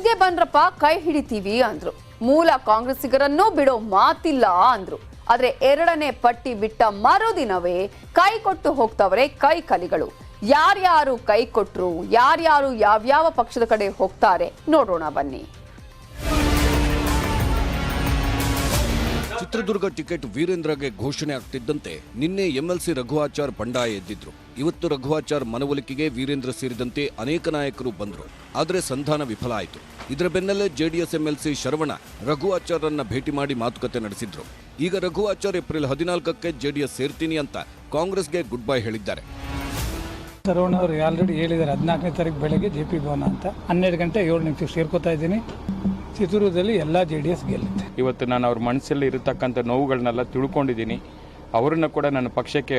ಗೆ ಬಂದ್ರಪ್ಪ ಕೈ ಹಿಡಿತೀವಿ ಅಂದ್ರು. ಮೂಲ ಕಾಂಗ್ರೆಸ್ಸಿಗರನ್ನೂ ಬಿಡೋ ಮಾತಿಲ್ಲ ಅಂದ್ರು. ಆದ್ರೆ ಎರಡನೇ ಪಟ್ಟಿ ಬಿಟ್ಟ ಮರುದಿನವೇ ಕೈ ಕೊಟ್ಟು ಹೋಗ್ತವ್ರೆ ಕೈ ಕಲಿಗಳು. ಯಾರ್ಯಾರು ಕೈ ಕೊಟ್ರು, ಯಾರ್ಯಾರು ಯಾವ್ಯಾವ ಪಕ್ಷದ ಕಡೆ ಹೋಗ್ತಾರೆ ನೋಡೋಣ ಬನ್ನಿ. ಚಿತ್ರದುರ್ಗ ಟಿಕೆಟ್ ವೀರೇಂದ್ರಗೆ ಘೋಷಣೆ ಆಗ್ತಿದ್ದಂತೆ ನಿನ್ನೆ ಎಂಎಲ್ಸಿ ರಘುವಾಚಾರ್ ಬಂಡಾಯ ಎದ್ದಿದ್ರು. ಇವತ್ತು ರಘುವಾಚಾರ್ ಮನವೊಲಿಕೆಗೆ ವೀರೇಂದ್ರ ಸೇರಿದಂತೆ ಅನೇಕ ನಾಯಕರು ಬಂದರು. ಆದರೆ ಸಂಧಾನ ವಿಫಲ ಆಯಿತು. ಇದರ ಬೆನ್ನಲ್ಲೇ ಜೆಡಿಎಸ್ ಎಂಎಲ್ಸಿ ಶರವಣ ರಘುವಾಚಾರ್ರನ್ನ ಭೇಟಿ ಮಾಡಿ ಮಾತುಕತೆ ನಡೆಸಿದ್ರು. ಈಗ ರಘುವಾಚಾರ್ ಏಪ್ರಿಲ್ 14ಕ್ಕೆ ಜೆಡಿಎಸ್ ಸೇರ್ತೀನಿ ಅಂತ ಕಾಂಗ್ರೆಸ್ಗೆ ಗುಡ್ ಬೈ ಹೇಳಿದ್ದಾರೆ. ಶರವಣ ಅವರು ಆಲ್ರೆಡಿ ಹೇಳಿದ್ದಾರೆ 14ನೇ ತಾರೀಕು ಬೆಳಗ್ಗೆ ಜೆಪಿ ಭವನ ಅಂತ 12 ಗಂಟೆ 7 ನಿಮಿಷಕ್ಕೆ ಸೇರ್ಕೋತಾ ಇದ್ದೀನಿ. ಚಿತ್ರದುರ್ಗದಲ್ಲಿ ಎಲ್ಲ JDS ಗೆಲ್ಲುತ್ತೆ. ಇವತ್ತು ನಾನು ಅವ್ರ ಮನಸ್ಸಲ್ಲಿ ಇರತಕ್ಕಂಥ ನೋವುಗಳನ್ನೆಲ್ಲ ತಿಳ್ಕೊಂಡಿದ್ದೀನಿ. ಅವರನ್ನು ಕೂಡ ನನ್ನ ಪಕ್ಷಕ್ಕೆ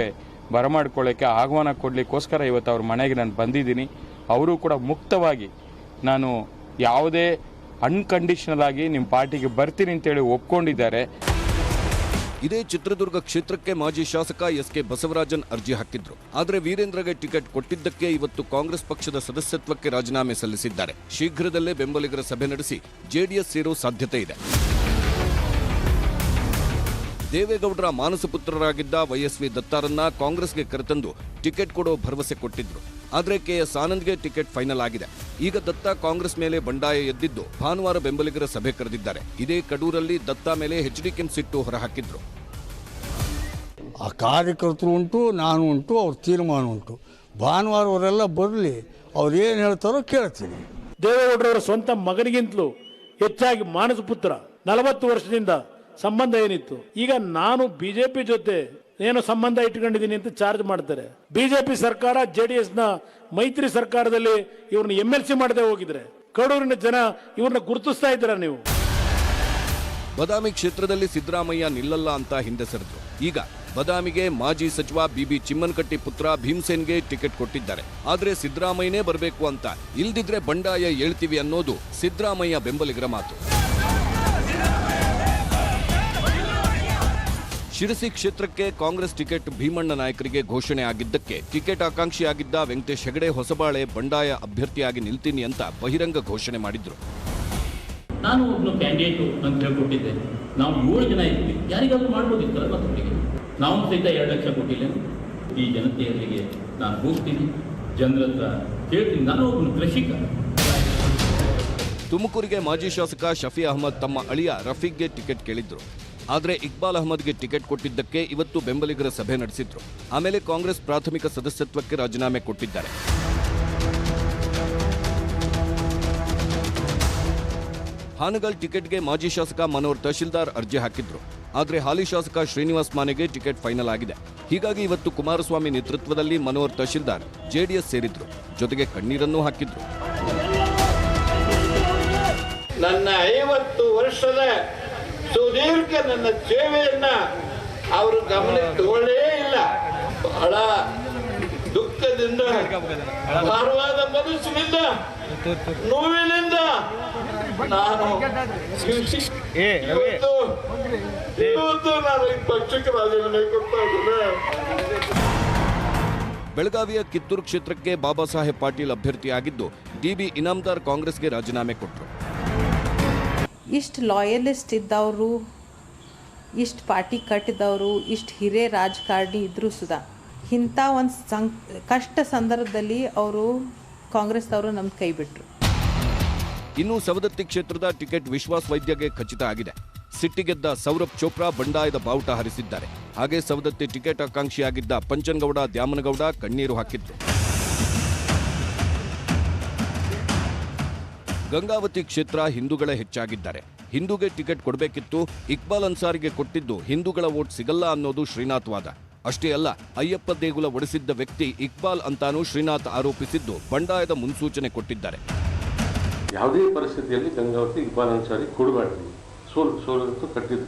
ಬರಮಾಡ್ಕೊಳ್ಳೋಕ್ಕೆ ಆಹ್ವಾನ ಕೊಡಲಿಕ್ಕೋಸ್ಕರ ಇವತ್ತು ಅವ್ರ ಮನೆಗೆ ನಾನು ಬಂದಿದ್ದೀನಿ. ಅವರು ಕೂಡ ಮುಕ್ತವಾಗಿ ನಾನು ಯಾವುದೇ ಅನ್ಕಂಡೀಷನಲ್ ಆಗಿ ನಿಮ್ಮ ಪಾರ್ಟಿಗೆ ಬರ್ತೀನಿ ಅಂತೇಳಿ ಒಪ್ಕೊಂಡಿದ್ದಾರೆ. ಇದೇ ಚಿತ್ರದುರ್ಗ ಕ್ಷೇತ್ರಕ್ಕೆ ಮಾಜಿ ಶಾಸಕ SK ಬಸವರಾಜನ್ ಅರ್ಜಿ ಹಾಕಿದ್ರು. ಆದರೆ ವೀರೇಂದ್ರಗೆ ಟಿಕೆಟ್ ಕೊಟ್ಟಿದ್ದಕ್ಕೆ ಇವತ್ತು ಕಾಂಗ್ರೆಸ್ ಪಕ್ಷದ ಸದಸ್ಯತ್ವಕ್ಕೆ ರಾಜೀನಾಮೆ ಸಲ್ಲಿಸಿದ್ದಾರೆ. ಶೀಘ್ರದಲ್ಲೇ ಬೆಂಬಲಿಗರ ಸಭೆ ನಡೆಸಿ ಜೆಡಿಎಸ್ ಸೇರೋ ಸಾಧ್ಯತೆ ಇದೆ. ದೇವೇಗೌಡರ ಮಾನಸ ಪುತ್ರರಾಗಿದ್ದ YSV ದತ್ತಾರನ್ನ ಕಾಂಗ್ರೆಸ್ಗೆ ಕರೆತಂದು ಟಿಕೆಟ್ ಕೊಡೋ ಭರವಸೆ ಕೊಟ್ಟಿದ್ರು. ಆದರೆ KS ಆನಂದ್ಗೆ ಟಿಕೆಟ್ ಫೈನಲ್ ಆಗಿದೆ. ಈಗ ದತ್ತಾ ಕಾಂಗ್ರೆಸ್ ಮೇಲೆ ಬಂಡಾಯ ಎದ್ದಿದ್ದು ಭಾನುವಾರ ಬೆಂಬಲಿಗರ ಸಭೆ ಕರೆದಿದ್ದಾರೆ. ಇದೇ ಕಡೂರಲ್ಲಿ ದತ್ತಾ ಮೇಲೆ HDK ಸಿಟ್ಟು ಹೊರಹಾಕಿದ್ರು. ಆ ಕಾರ್ಯಕರ್ತರು ಉಂಟು, ನಾನು ಉಂಟು, ಅವ್ರ ತೀರ್ಮಾನ ಉಂಟು. ಭಾನುವಾರ ಅವರೆಲ್ಲ ಬರಲಿ, ಅವ್ರು ಏನು ಹೇಳ್ತಾರೋ ಕೇಳ್ತೀನಿ. ದೇವೇಗೌಡರವರ ಸ್ವಂತ ಮಗನಿಗಿಂತಲೂ ಹೆಚ್ಚಾಗಿ ಮಾನಸ ಪುತ್ರ 40 ವರ್ಷದಿಂದ ಸಂಬಂಧ ಏನಿತ್ತು, ಈಗ ನಾನು ಬಿಜೆಪಿ ಜೊತೆ ಏನು ಸಂಬಂಧ ಇಟ್ಕೊಂಡಿದ್ದೀನಿ ಅಂತ ಚಾರ್ಜ್ ಮಾಡ್ತಾರೆ. ಬಿಜೆಪಿ ಸರ್ಕಾರ JDS ನ ಮೈತ್ರಿ ಸರ್ಕಾರದಲ್ಲಿ ಇವ್ರನ್ನ MLC ಮಾಡದೆ ಹೋಗಿದ್ರೆ ಕಡೂರಿನ ಜನ ಇವ್ರನ್ನ ಗುರುತಿಸ್ತಾ ಇದ್ದೀರಾ ನೀವು? ಬದಾಮಿ ಕ್ಷೇತ್ರದಲ್ಲಿ ಸಿದ್ದರಾಮಯ್ಯ ನಿಲ್ಲಲ್ಲ ಅಂತ ಹಿಂದೆ ಸರಿದ್ರು. ಈಗ ಬದಾಮಿಗೆ ಮಾಜಿ ಸಚಿವ BB ಚಿಮ್ಮನಕಟ್ಟಿ ಪುತ್ರ ಭೀಮಸೇನ್ಗೆ ಟಿಕೆಟ್ ಕೊಟ್ಟಿದ್ದಾರೆ. ಆದ್ರೆ ಸಿದ್ದರಾಮಯ್ಯನೇ ಬರಬೇಕು ಅಂತ, ಇಲ್ದಿದ್ರೆ ಬಂಡಾಯ ಹೇಳ್ತೀವಿ ಅನ್ನೋದು ಸಿದ್ದರಾಮಯ್ಯ ಬೆಂಬಲಿಗರ ಮಾತು. ಶಿರಸಿ ಕ್ಷೇತ್ರಕ್ಕೆ ಕಾಂಗ್ರೆಸ್ ಟಿಕೆಟ್ ಭೀಮಣ್ಣ ನಾಯಕರಿಗೆ ಘೋಷಣೆ ಆಗಿದ್ದಕ್ಕೆ ಟಿಕೆಟ್ ಆಕಾಂಕ್ಷಿಯಾಗಿದ್ದ ವೆಂಕಟೇಶ್ ಹೆಗಡೆ ಹೊಸಬಾಳೆ ಬಂಡಾಯ ಅಭ್ಯರ್ಥಿಯಾಗಿ ನಿಲ್ತೀನಿ ಅಂತ ಬಹಿರಂಗ ಘೋಷಣೆ ಮಾಡಿದ್ರು. ನಾನು ಒಬ್ಬನು ಕ್ಯಾಂಡಿಡೇಟ್ ಅಂತ ಹೇಳ್ಕೊಟ್ಟಿದ್ದೆ. ನಾವು 7 ಜನ ಇದ್ವಿ, ಯಾರಿಗಾದ್ರೂ ಮಾಡ್ಬೋದಿತ್ತಲ್ಲ ಮತ್ತೊಬ್ಬರಿಗೆ. ನಾವು ಸಹಿತ 2 ಲಕ್ಷ ಕೊಟ್ಟಿಲ್ಲ. ಈ ಜನತೆಯರಿಗೆ ನಾನು ಹೋಗ್ತೀನಿ, ಜನರ ಹತ್ರ ಕೇಳ್ತೀನಿ. ನಾನು ಒಬ್ಬನು ಕೃಷಿಕ. ತುಮಕೂರಿಗೆ ಮಾಜಿ ಶಾಸಕ ಶಫಿ ಅಹಮದ್ ತಮ್ಮ ಅಳಿಯ ರಫೀಕ್ಗೆ ಟಿಕೆಟ್ ಕೇಳಿದ್ರು. ಆದರೆ ಇಕ್ಬಾಲ್ ಅಹಮದ್ಗೆ ಟಿಕೆಟ್ ಕೊಟ್ಟಿದ್ದಕ್ಕೆ ಇವತ್ತು ಬೆಂಬಲಿಗರ ಸಭೆ ನಡೆಸಿದ್ರು. ಆಮೇಲೆ ಕಾಂಗ್ರೆಸ್ ಪ್ರಾಥಮಿಕ ಸದಸ್ಯತ್ವಕ್ಕೆ ರಾಜೀನಾಮೆ ಕೊಟ್ಟಿದ್ದಾರೆ. ಹಾನಗಲ್ ಟಿಕೆಟ್ಗೆ ಮಾಜಿ ಶಾಸಕ ಮನೋಹರ್ ತಹಶೀಲ್ದಾರ್ ಅರ್ಜಿ ಹಾಕಿದ್ರು. ಆದರೆ ಹಾಲಿ ಶಾಸಕ ಶ್ರೀನಿವಾಸ್ ಮಾನೆಗೆ ಟಿಕೆಟ್ ಫೈನಲ್ ಆಗಿದೆ. ಹೀಗಾಗಿ ಇವತ್ತು ಕುಮಾರಸ್ವಾಮಿ ನೇತೃತ್ವದಲ್ಲಿ ಮನೋಹರ್ ತಹಶೀಲ್ದಾರ್ JDS ಸೇರಿದ್ರು. ಜೊತೆಗೆ ಕಣ್ಣೀರನ್ನೂ ಹಾಕಿದ್ರು. ನನ್ನ 50 ವರ್ಷದ ಸುದೀರ್ಘ ನನ್ನ ಸೇವೆಯನ್ನ ಅವರು ಗಮನಕ್ಕೆ ತಗೊಳ್ಳೇ ಇಲ್ಲ. ಬಹಳ ದುಃಖದಿಂದ, ಭಾರವಾದ ಮನಸ್ಸಿನಿಂದ, ನೋವಿನಿಂದ ನಾನು ಇವತ್ತು ನಾನು ಈ ಪಕ್ಷಕ್ಕೆ ರಾಜೀನಾಮೆ ಕೊಡ್ತಾ ಇದ್ದೇನೆ. ಬೆಳಗಾವಿಯ ಕಿತ್ತೂರು ಕ್ಷೇತ್ರಕ್ಕೆ ಬಾಬಾ ಸಾಹೇಬ್ ಪಾಟೀಲ್ ಅಭ್ಯರ್ಥಿಯಾಗಿದ್ದು DB ಇನಾಮದಾರ್ ಕಾಂಗ್ರೆಸ್ಗೆ ರಾಜೀನಾಮೆ ಕೊಟ್ಟರು. ಇಷ್ಟು ಲಾಯಲಿಸ್ಟ್ ಇದ್ದವರು, ಇಷ್ಟು ಪಾರ್ಟಿ ಕಟ್ಟಿದವರು, ಇಷ್ಟು ಹಿರಿಯ ರಾಜಕಾರಣಿ ಇದ್ರೂ ಸುಧಾ ಇಂಥ ಒಂದು ಕಷ್ಟ ಸಂದರ್ಭದಲ್ಲಿ ಅವರು ಕಾಂಗ್ರೆಸ್ದವರು ನಮ್ಗೆ ಕೈ ಬಿಟ್ಟರು. ಇನ್ನು ಸವದತ್ತಿ ಕ್ಷೇತ್ರದ ಟಿಕೆಟ್ ವಿಶ್ವಾಸ್ ವೈದ್ಯಗೆ ಖಚಿತ ಆಗಿದೆ. ಸಿಟ್ಟಿಗೆದ್ದ ಸೌರಭ್ ಚೋಪ್ರಾ ಬಂಡಾಯದ ಬಾವುಟ ಹಾರಿಸಿದ್ದಾರೆ. ಹಾಗೆ ಸವದತ್ತಿ ಟಿಕೆಟ್ ಆಕಾಂಕ್ಷಿಯಾಗಿದ್ದ ಪಂಚನಗೌಡ ದ್ಯಾಮನಗೌಡ ಕಣ್ಣೀರು ಹಾಕಿದ್ರು. ಗಂಗಾವತಿ ಕ್ಷೇತ್ರ ಹಿಂದೂಗಳೇ ಹೆಚ್ಚಾಗಿದ್ದಾರೆ. ಹಿಂದೂಗೆ ಟಿಕೆಟ್ ಕೊಡಬೇಕಿತ್ತು, ಇಕ್ಬಾಲ್ ಅನ್ಸಾರಿಗೆ ಕೊಟ್ಟಿದ್ದು ಹಿಂದೂಗಳ ವೋಟ್ ಸಿಗಲ್ಲ ಅನ್ನೋದು ಶ್ರೀನಾಥ್ ವಾದ. ಅಷ್ಟೇ ಅಲ್ಲ, ಅಯ್ಯಪ್ಪ ದೇಗುಲ ಒಡೆಸಿದ್ದ ವ್ಯಕ್ತಿ ಇಕ್ಬಾಲ್ ಅಂತಾನೂ ಶ್ರೀನಾಥ್ ಆರೋಪಿಸಿದ್ದು ಬಂಡಾಯದ ಮುನ್ಸೂಚನೆ ಕೊಟ್ಟಿದ್ದಾರೆ. ಯಾವುದೇ ಪರಿಸ್ಥಿತಿಯಲ್ಲಿ ಗಂಗಾವತಿ ಇಕ್ಬಾಲ್ ಅನ್ಸಾರಿ ಕೊಡಬಾರ್ದು, ಸೋಲಂತೂ ಕಟ್ಟಿದ್ದು.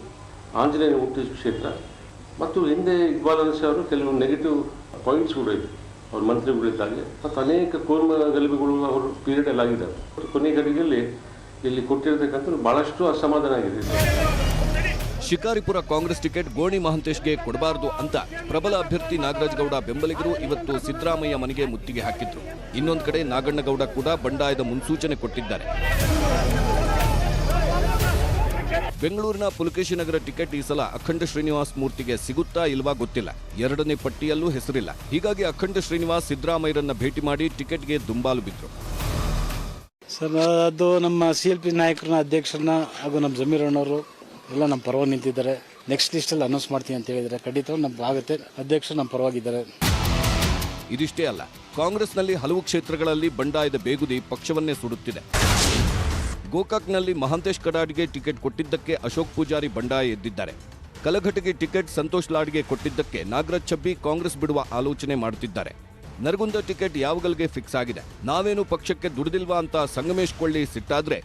ಆಂಜನೇಯ ಹುಟ್ಟಿದ ಕ್ಷೇತ್ರ ಮತ್ತು ಹಿಂದೆ ಇಕ್ಬಾಲ್ ಅನ್ಸಾರಿ ಅವರು ಕೆಲವು ನೆಗೆಟಿವ್ ಪಾಯಿಂಟ್ಸ್ ಕೂಡ ಇದೆ. ಅವ್ರ ಮಂತ್ರಿಗಳಿದ್ದಾಗೆ ಮತ್ತು ಅನೇಕ ಕೋರ್ಮ ಗಲಭೆಗಳು ಅವ್ರ ಪೀರಿಯಡಲ್ಲಿ ಆಗಿದ್ದಾವೆ. ಕೊನೆ ಗಡಿಗೆಯಲ್ಲಿ ಇಲ್ಲಿ ಕೊಟ್ಟಿರತಕ್ಕಂಥ ಬಹಳಷ್ಟು ಅಸಮಾಧಾನ ಆಗಿದೆ. ಶಿಕಾರಿಪುರ ಕಾಂಗ್ರೆಸ್ ಟಿಕೆಟ್ ಗೋಣಿ ಮಹಂತೇಶ್ಗೆ ಕೊಡಬಾರದು ಅಂತ ಪ್ರಬಲ ಅಭ್ಯರ್ಥಿ ನಾಗರಾಜ್ ಗೌಡ ಬೆಂಬಲಿಗರು ಇವತ್ತು ಸಿದ್ದರಾಮಯ್ಯ ಮನೆಗೆ ಮುತ್ತಿಗೆ ಹಾಕಿದ್ರು. ಇನ್ನೊಂದು ಕಡೆ ನಾಗಣ್ಣಗೌಡ ಕೂಡ ಬಂಡಾಯದ ಮುನ್ಸೂಚನೆ ಕೊಟ್ಟಿದ್ದಾರೆ. ಬೆಂಗಳೂರಿನ ಪುಲಕೇಶಿನಗರ ಟಿಕೆಟ್ ಈ ಸಲ ಅಖಂಡ ಶ್ರೀನಿವಾಸ್ ಮೂರ್ತಿಗೆ ಸಿಗುತ್ತಾ ಇಲ್ವಾ ಗೊತ್ತಿಲ್ಲ. ಎರಡನೇ ಪಟ್ಟಿಯಲ್ಲೂ ಹೆಸರಿಲ್ಲ. ಹೀಗಾಗಿ ಅಖಂಡ ಶ್ರೀನಿವಾಸ್ ಸಿದ್ದರಾಮಯ್ಯರನ್ನ ಭೇಟಿ ಮಾಡಿ ಟಿಕೆಟ್ಗೆ ದುಂಬಾಲು ಬಿದ್ರು. ಸರ್, ಅದು ನಮ್ಮ CLP ನಾಯಕರನ್ನ, ಅಧ್ಯಕ್ಷರನ್ನ ಹಾಗೂ ನಮ್ಮ ಜಮೀರ್ ಅಣ್ಣವರು ಎಲ್ಲ ನಮ್ಮ ಪರವಾಗಿ ನಿಂತಿದ್ದಾರೆ. ನೆಕ್ಸ್ಟ್ ಲಿಸ್ಟಲ್ಲಿ ಅನೌನ್ಸ್ ಮಾಡ್ತೀನಿ ಅಂತ ಹೇಳಿದರೆ ಖಂಡಿತ ನಮ್ಗೆ ಆಗುತ್ತೆ. ಅಧ್ಯಕ್ಷರು ನಮ್ಮ ಪರವಾಗಿದ್ದಾರೆ. ಇದಿಷ್ಟೇ ಅಲ್ಲ, ಕಾಂಗ್ರೆಸ್ನಲ್ಲಿ ಹಲವು ಕ್ಷೇತ್ರಗಳಲ್ಲಿ ಬಂಡಾಯದ ಬೇಗುದಿ ಪಕ್ಷವನ್ನೇ ಸುಡುತ್ತಿದೆ. ಗೋಕಾಕ್ನಲ್ಲಿ ಮಹಾಂತೇಶ್ ಕಡಾಡಿಗೆ ಟಿಕೆಟ್ ಕೊಟ್ಟಿದ್ದಕ್ಕೆ ಅಶೋಕ್ ಪೂಜಾರಿ ಬಂಡಾಯ ಎದ್ದಿದ್ದಾರೆ. ಕಲಘಟಗಿ ಟಿಕೆಟ್ ಸಂತೋಷ್ ಲಾಡ್ಗೆ ಕೊಟ್ಟಿದ್ದಕ್ಕೆ ನಾಗರಾಜ್ ಛಬ್ಬಿ ಕಾಂಗ್ರೆಸ್ ಬಿಡುವ ಆಲೋಚನೆ ಮಾಡುತ್ತಿದ್ದಾರೆ. ನರಗುಂದ ಟಿಕೆಟ್ ಯಾವಗಲ್ಗೆ ಫಿಕ್ಸ್ ಆಗಿದೆ. ನಾವೇನು ಪಕ್ಷಕ್ಕೆ ದುಡಿದಿಲ್ವಾ ಅಂತ ಸಂಗಮೇಶ್ ಕೊಳ್ಳಿ ಸಿಟ್ಟಾದ್ರೆ,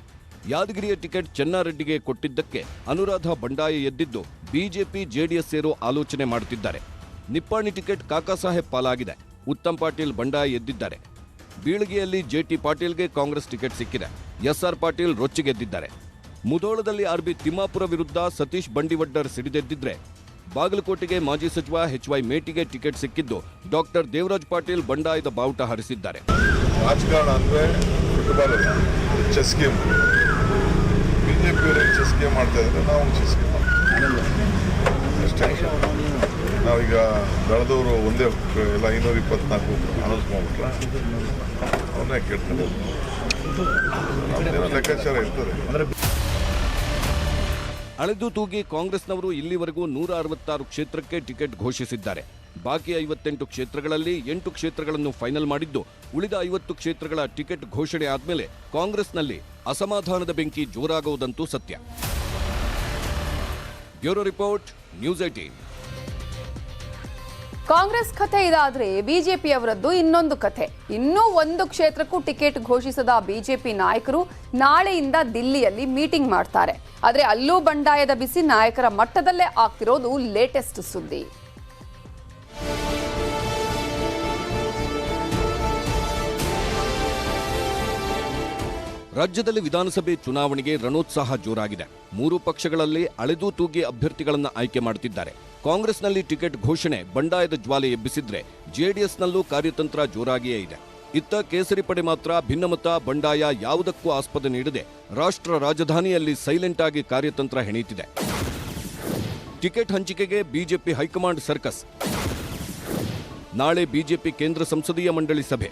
ಯಾದಗಿರಿಯ ಟಿಕೆಟ್ ಚೆನ್ನಾರೆಡ್ಡಿಗೆ ಕೊಟ್ಟಿದ್ದಕ್ಕೆ ಅನುರಾಧ ಬಂಡಾಯ ಎದ್ದಿದ್ದು ಬಿಜೆಪಿ ಜೆಡಿಎಸ್ ಸೇರೋ ಆಲೋಚನೆ ಮಾಡುತ್ತಿದ್ದಾರೆ. ನಿಪ್ಪಾಣಿ ಟಿಕೆಟ್ ಕಾಕಾ ಸಾಹೇಬ್ ಪಾಲಾಗಿದೆ. ಉತ್ತಮ್ ಪಾಟೀಲ್ ಬಂಡಾಯ ಎದ್ದಿದ್ದಾರೆ. ಬೀಳಗಿಯಲ್ಲಿ JT ಪಾಟೀಲ್ಗೆ ಕಾಂಗ್ರೆಸ್ ಟಿಕೆಟ್ ಸಿಕ್ಕಿದೆ. SR ಪಾಟೀಲ್ ರೊಚ್ಚಿಗೆದ್ದಿದ್ದಾರೆ. ಮುಧೋಳದಲ್ಲಿ RB ತಿಮ್ಮಾಪುರ ವಿರುದ್ಧ ಸತೀಶ್ ಬಂಡಿವಡ್ಡರ್ ಸಿಡಿದೆದ್ದಿದ್ರೆ, ಬಾಗಲಕೋಟೆಗೆ ಮಾಜಿ ಸಚಿವ HY ಮೇಟಿಗೆ ಟಿಕೆಟ್ ಸಿಕ್ಕಿದ್ದು ಡಾಕ್ಟರ್ ದೇವರಾಜ್ ಪಾಟೀಲ್ ಬಂಡಾಯದ ಬಾವುಟ ಹಾರಿಸಿದ್ದಾರೆ. ರಾಜಕಾರಣ ಅಂದ್ರೆ ಫುಟ್ಬಾಲ್ ಅಲ್ಲ, ಚೆಸ್ ಗೇಮ್. ಬಿಜೆಪಿ ಅವರಿಗೆ ಚೆಸ್ ಗೇಮ್ ಮಾಡ್ತಾ ಇದ್ರೆ ನಾವು ಚೆಸ್ ಗೇಮ್ ಅಷ್ಟೇ. ನಾವೀಗ ದಳದವರು ಒಂದೇ ಎಲ್ಲ 524 ಅನೌನ್ಸ್ ಮಾಡ್ಬಿಟ್ರೆ ಅವನ್ನೇ ಕೇಳ್ತಾರೆ. ಲೆಕ್ಕಾಚಾರ ಇರ್ತದೆ. ಅಳೆದು ತೂಗಿ ಕಾಂಗ್ರೆಸ್ನವರು ಇಲ್ಲಿವರೆಗೂ 166 ಕ್ಷೇತ್ರಕ್ಕೆ ಟಿಕೆಟ್ ಘೋಷಿಸಿದ್ದಾರೆ. ಬಾಕಿ 58 ಕ್ಷೇತ್ರಗಳಲ್ಲಿ 8 ಕ್ಷೇತ್ರಗಳನ್ನು ಫೈನಲ್ ಮಾಡಿದ್ದು, ಉಳಿದ 50 ಕ್ಷೇತ್ರಗಳ ಟಿಕೆಟ್ ಘೋಷಣೆ ಆದ್ಮೇಲೆ ಕಾಂಗ್ರೆಸ್ನಲ್ಲಿ ಅಸಮಾಧಾನದ ಬೆಂಕಿ ಜೋರಾಗುವುದಂತೂ ಸತ್ಯ. Bureau report, news 18. ಕಾಂಗ್ರೆಸ್ ಕಥೆ ಇದಾದ್ರೆ ಬಿಜೆಪಿಯವರದ್ದು ಇನ್ನೊಂದು ಕಥೆ. ಇನ್ನೂ ಒಂದು ಕ್ಷೇತ್ರಕ್ಕೂ ಟಿಕೆಟ್ ಘೋಷಿಸದ ಬಿಜೆಪಿ ನಾಯಕರು ನಾಳೆಯಿಂದ ದಿಲ್ಲಿಯಲ್ಲಿ ಮೀಟಿಂಗ್ ಮಾಡ್ತಾರೆ. ಆದ್ರೆ ಅಲ್ಲೂ ಬಂಡಾಯದ ಬಿಸಿ ನಾಯಕರ ಮಟ್ಟದಲ್ಲೇ ಆಗ್ತಿರೋದು ಲೇಟೆಸ್ಟ್ ಸುದ್ದಿ. ರಾಜ್ಯದಲ್ಲಿ ವಿಧಾನಸಭೆ ಚುನಾವಣೆಗೆ ರಣೋತ್ಸಾಹ ಜೋರಾಗಿದೆ. 3 ಪಕ್ಷಗಳಲ್ಲಿ ಅಳೆದು ತೂಗಿ ಅಭ್ಯರ್ಥಿಗಳನ್ನು ಆಯ್ಕೆ ಮಾಡುತ್ತಿದ್ದಾರೆ. ಕಾಂಗ್ರೆಸ್ನಲ್ಲಿ ಟಿಕೆಟ್ ಘೋಷಣೆ ಬಂಡಾಯದ ಜ್ವಾಲೆ ಎಬ್ಬಿಸಿದ್ರೆ, ಜೆಡಿಎಸ್ನಲ್ಲೂ ಕಾರ್ಯತಂತ್ರ ಜೋರಾಗಿಯೇ ಇದೆ. ಇತ್ತ ಕೇಸರಿ ಪಡೆ ಮಾತ್ರ ಭಿನ್ನಮತ ಬಂಡಾಯ ಯಾವುದಕ್ಕೂ ಆಸ್ಪದ ನೀಡದೆ ರಾಷ್ಟ್ರ ರಾಜಧಾನಿಯಲ್ಲಿ ಸೈಲೆಂಟ್ ಆಗಿ ಕಾರ್ಯತಂತ್ರ ಹೆಣೀತಿದೆ. ಟಿಕೆಟ್ ಹಂಚಿಕೆಗೆ ಬಿಜೆಪಿ ಹೈಕಮಾಂಡ್ ಸರ್ಕಸ್. ನಾಳೆ ಬಿಜೆಪಿ ಕೇಂದ್ರ ಸಂಸದೀಯ ಮಂಡಳಿ ಸಭೆ.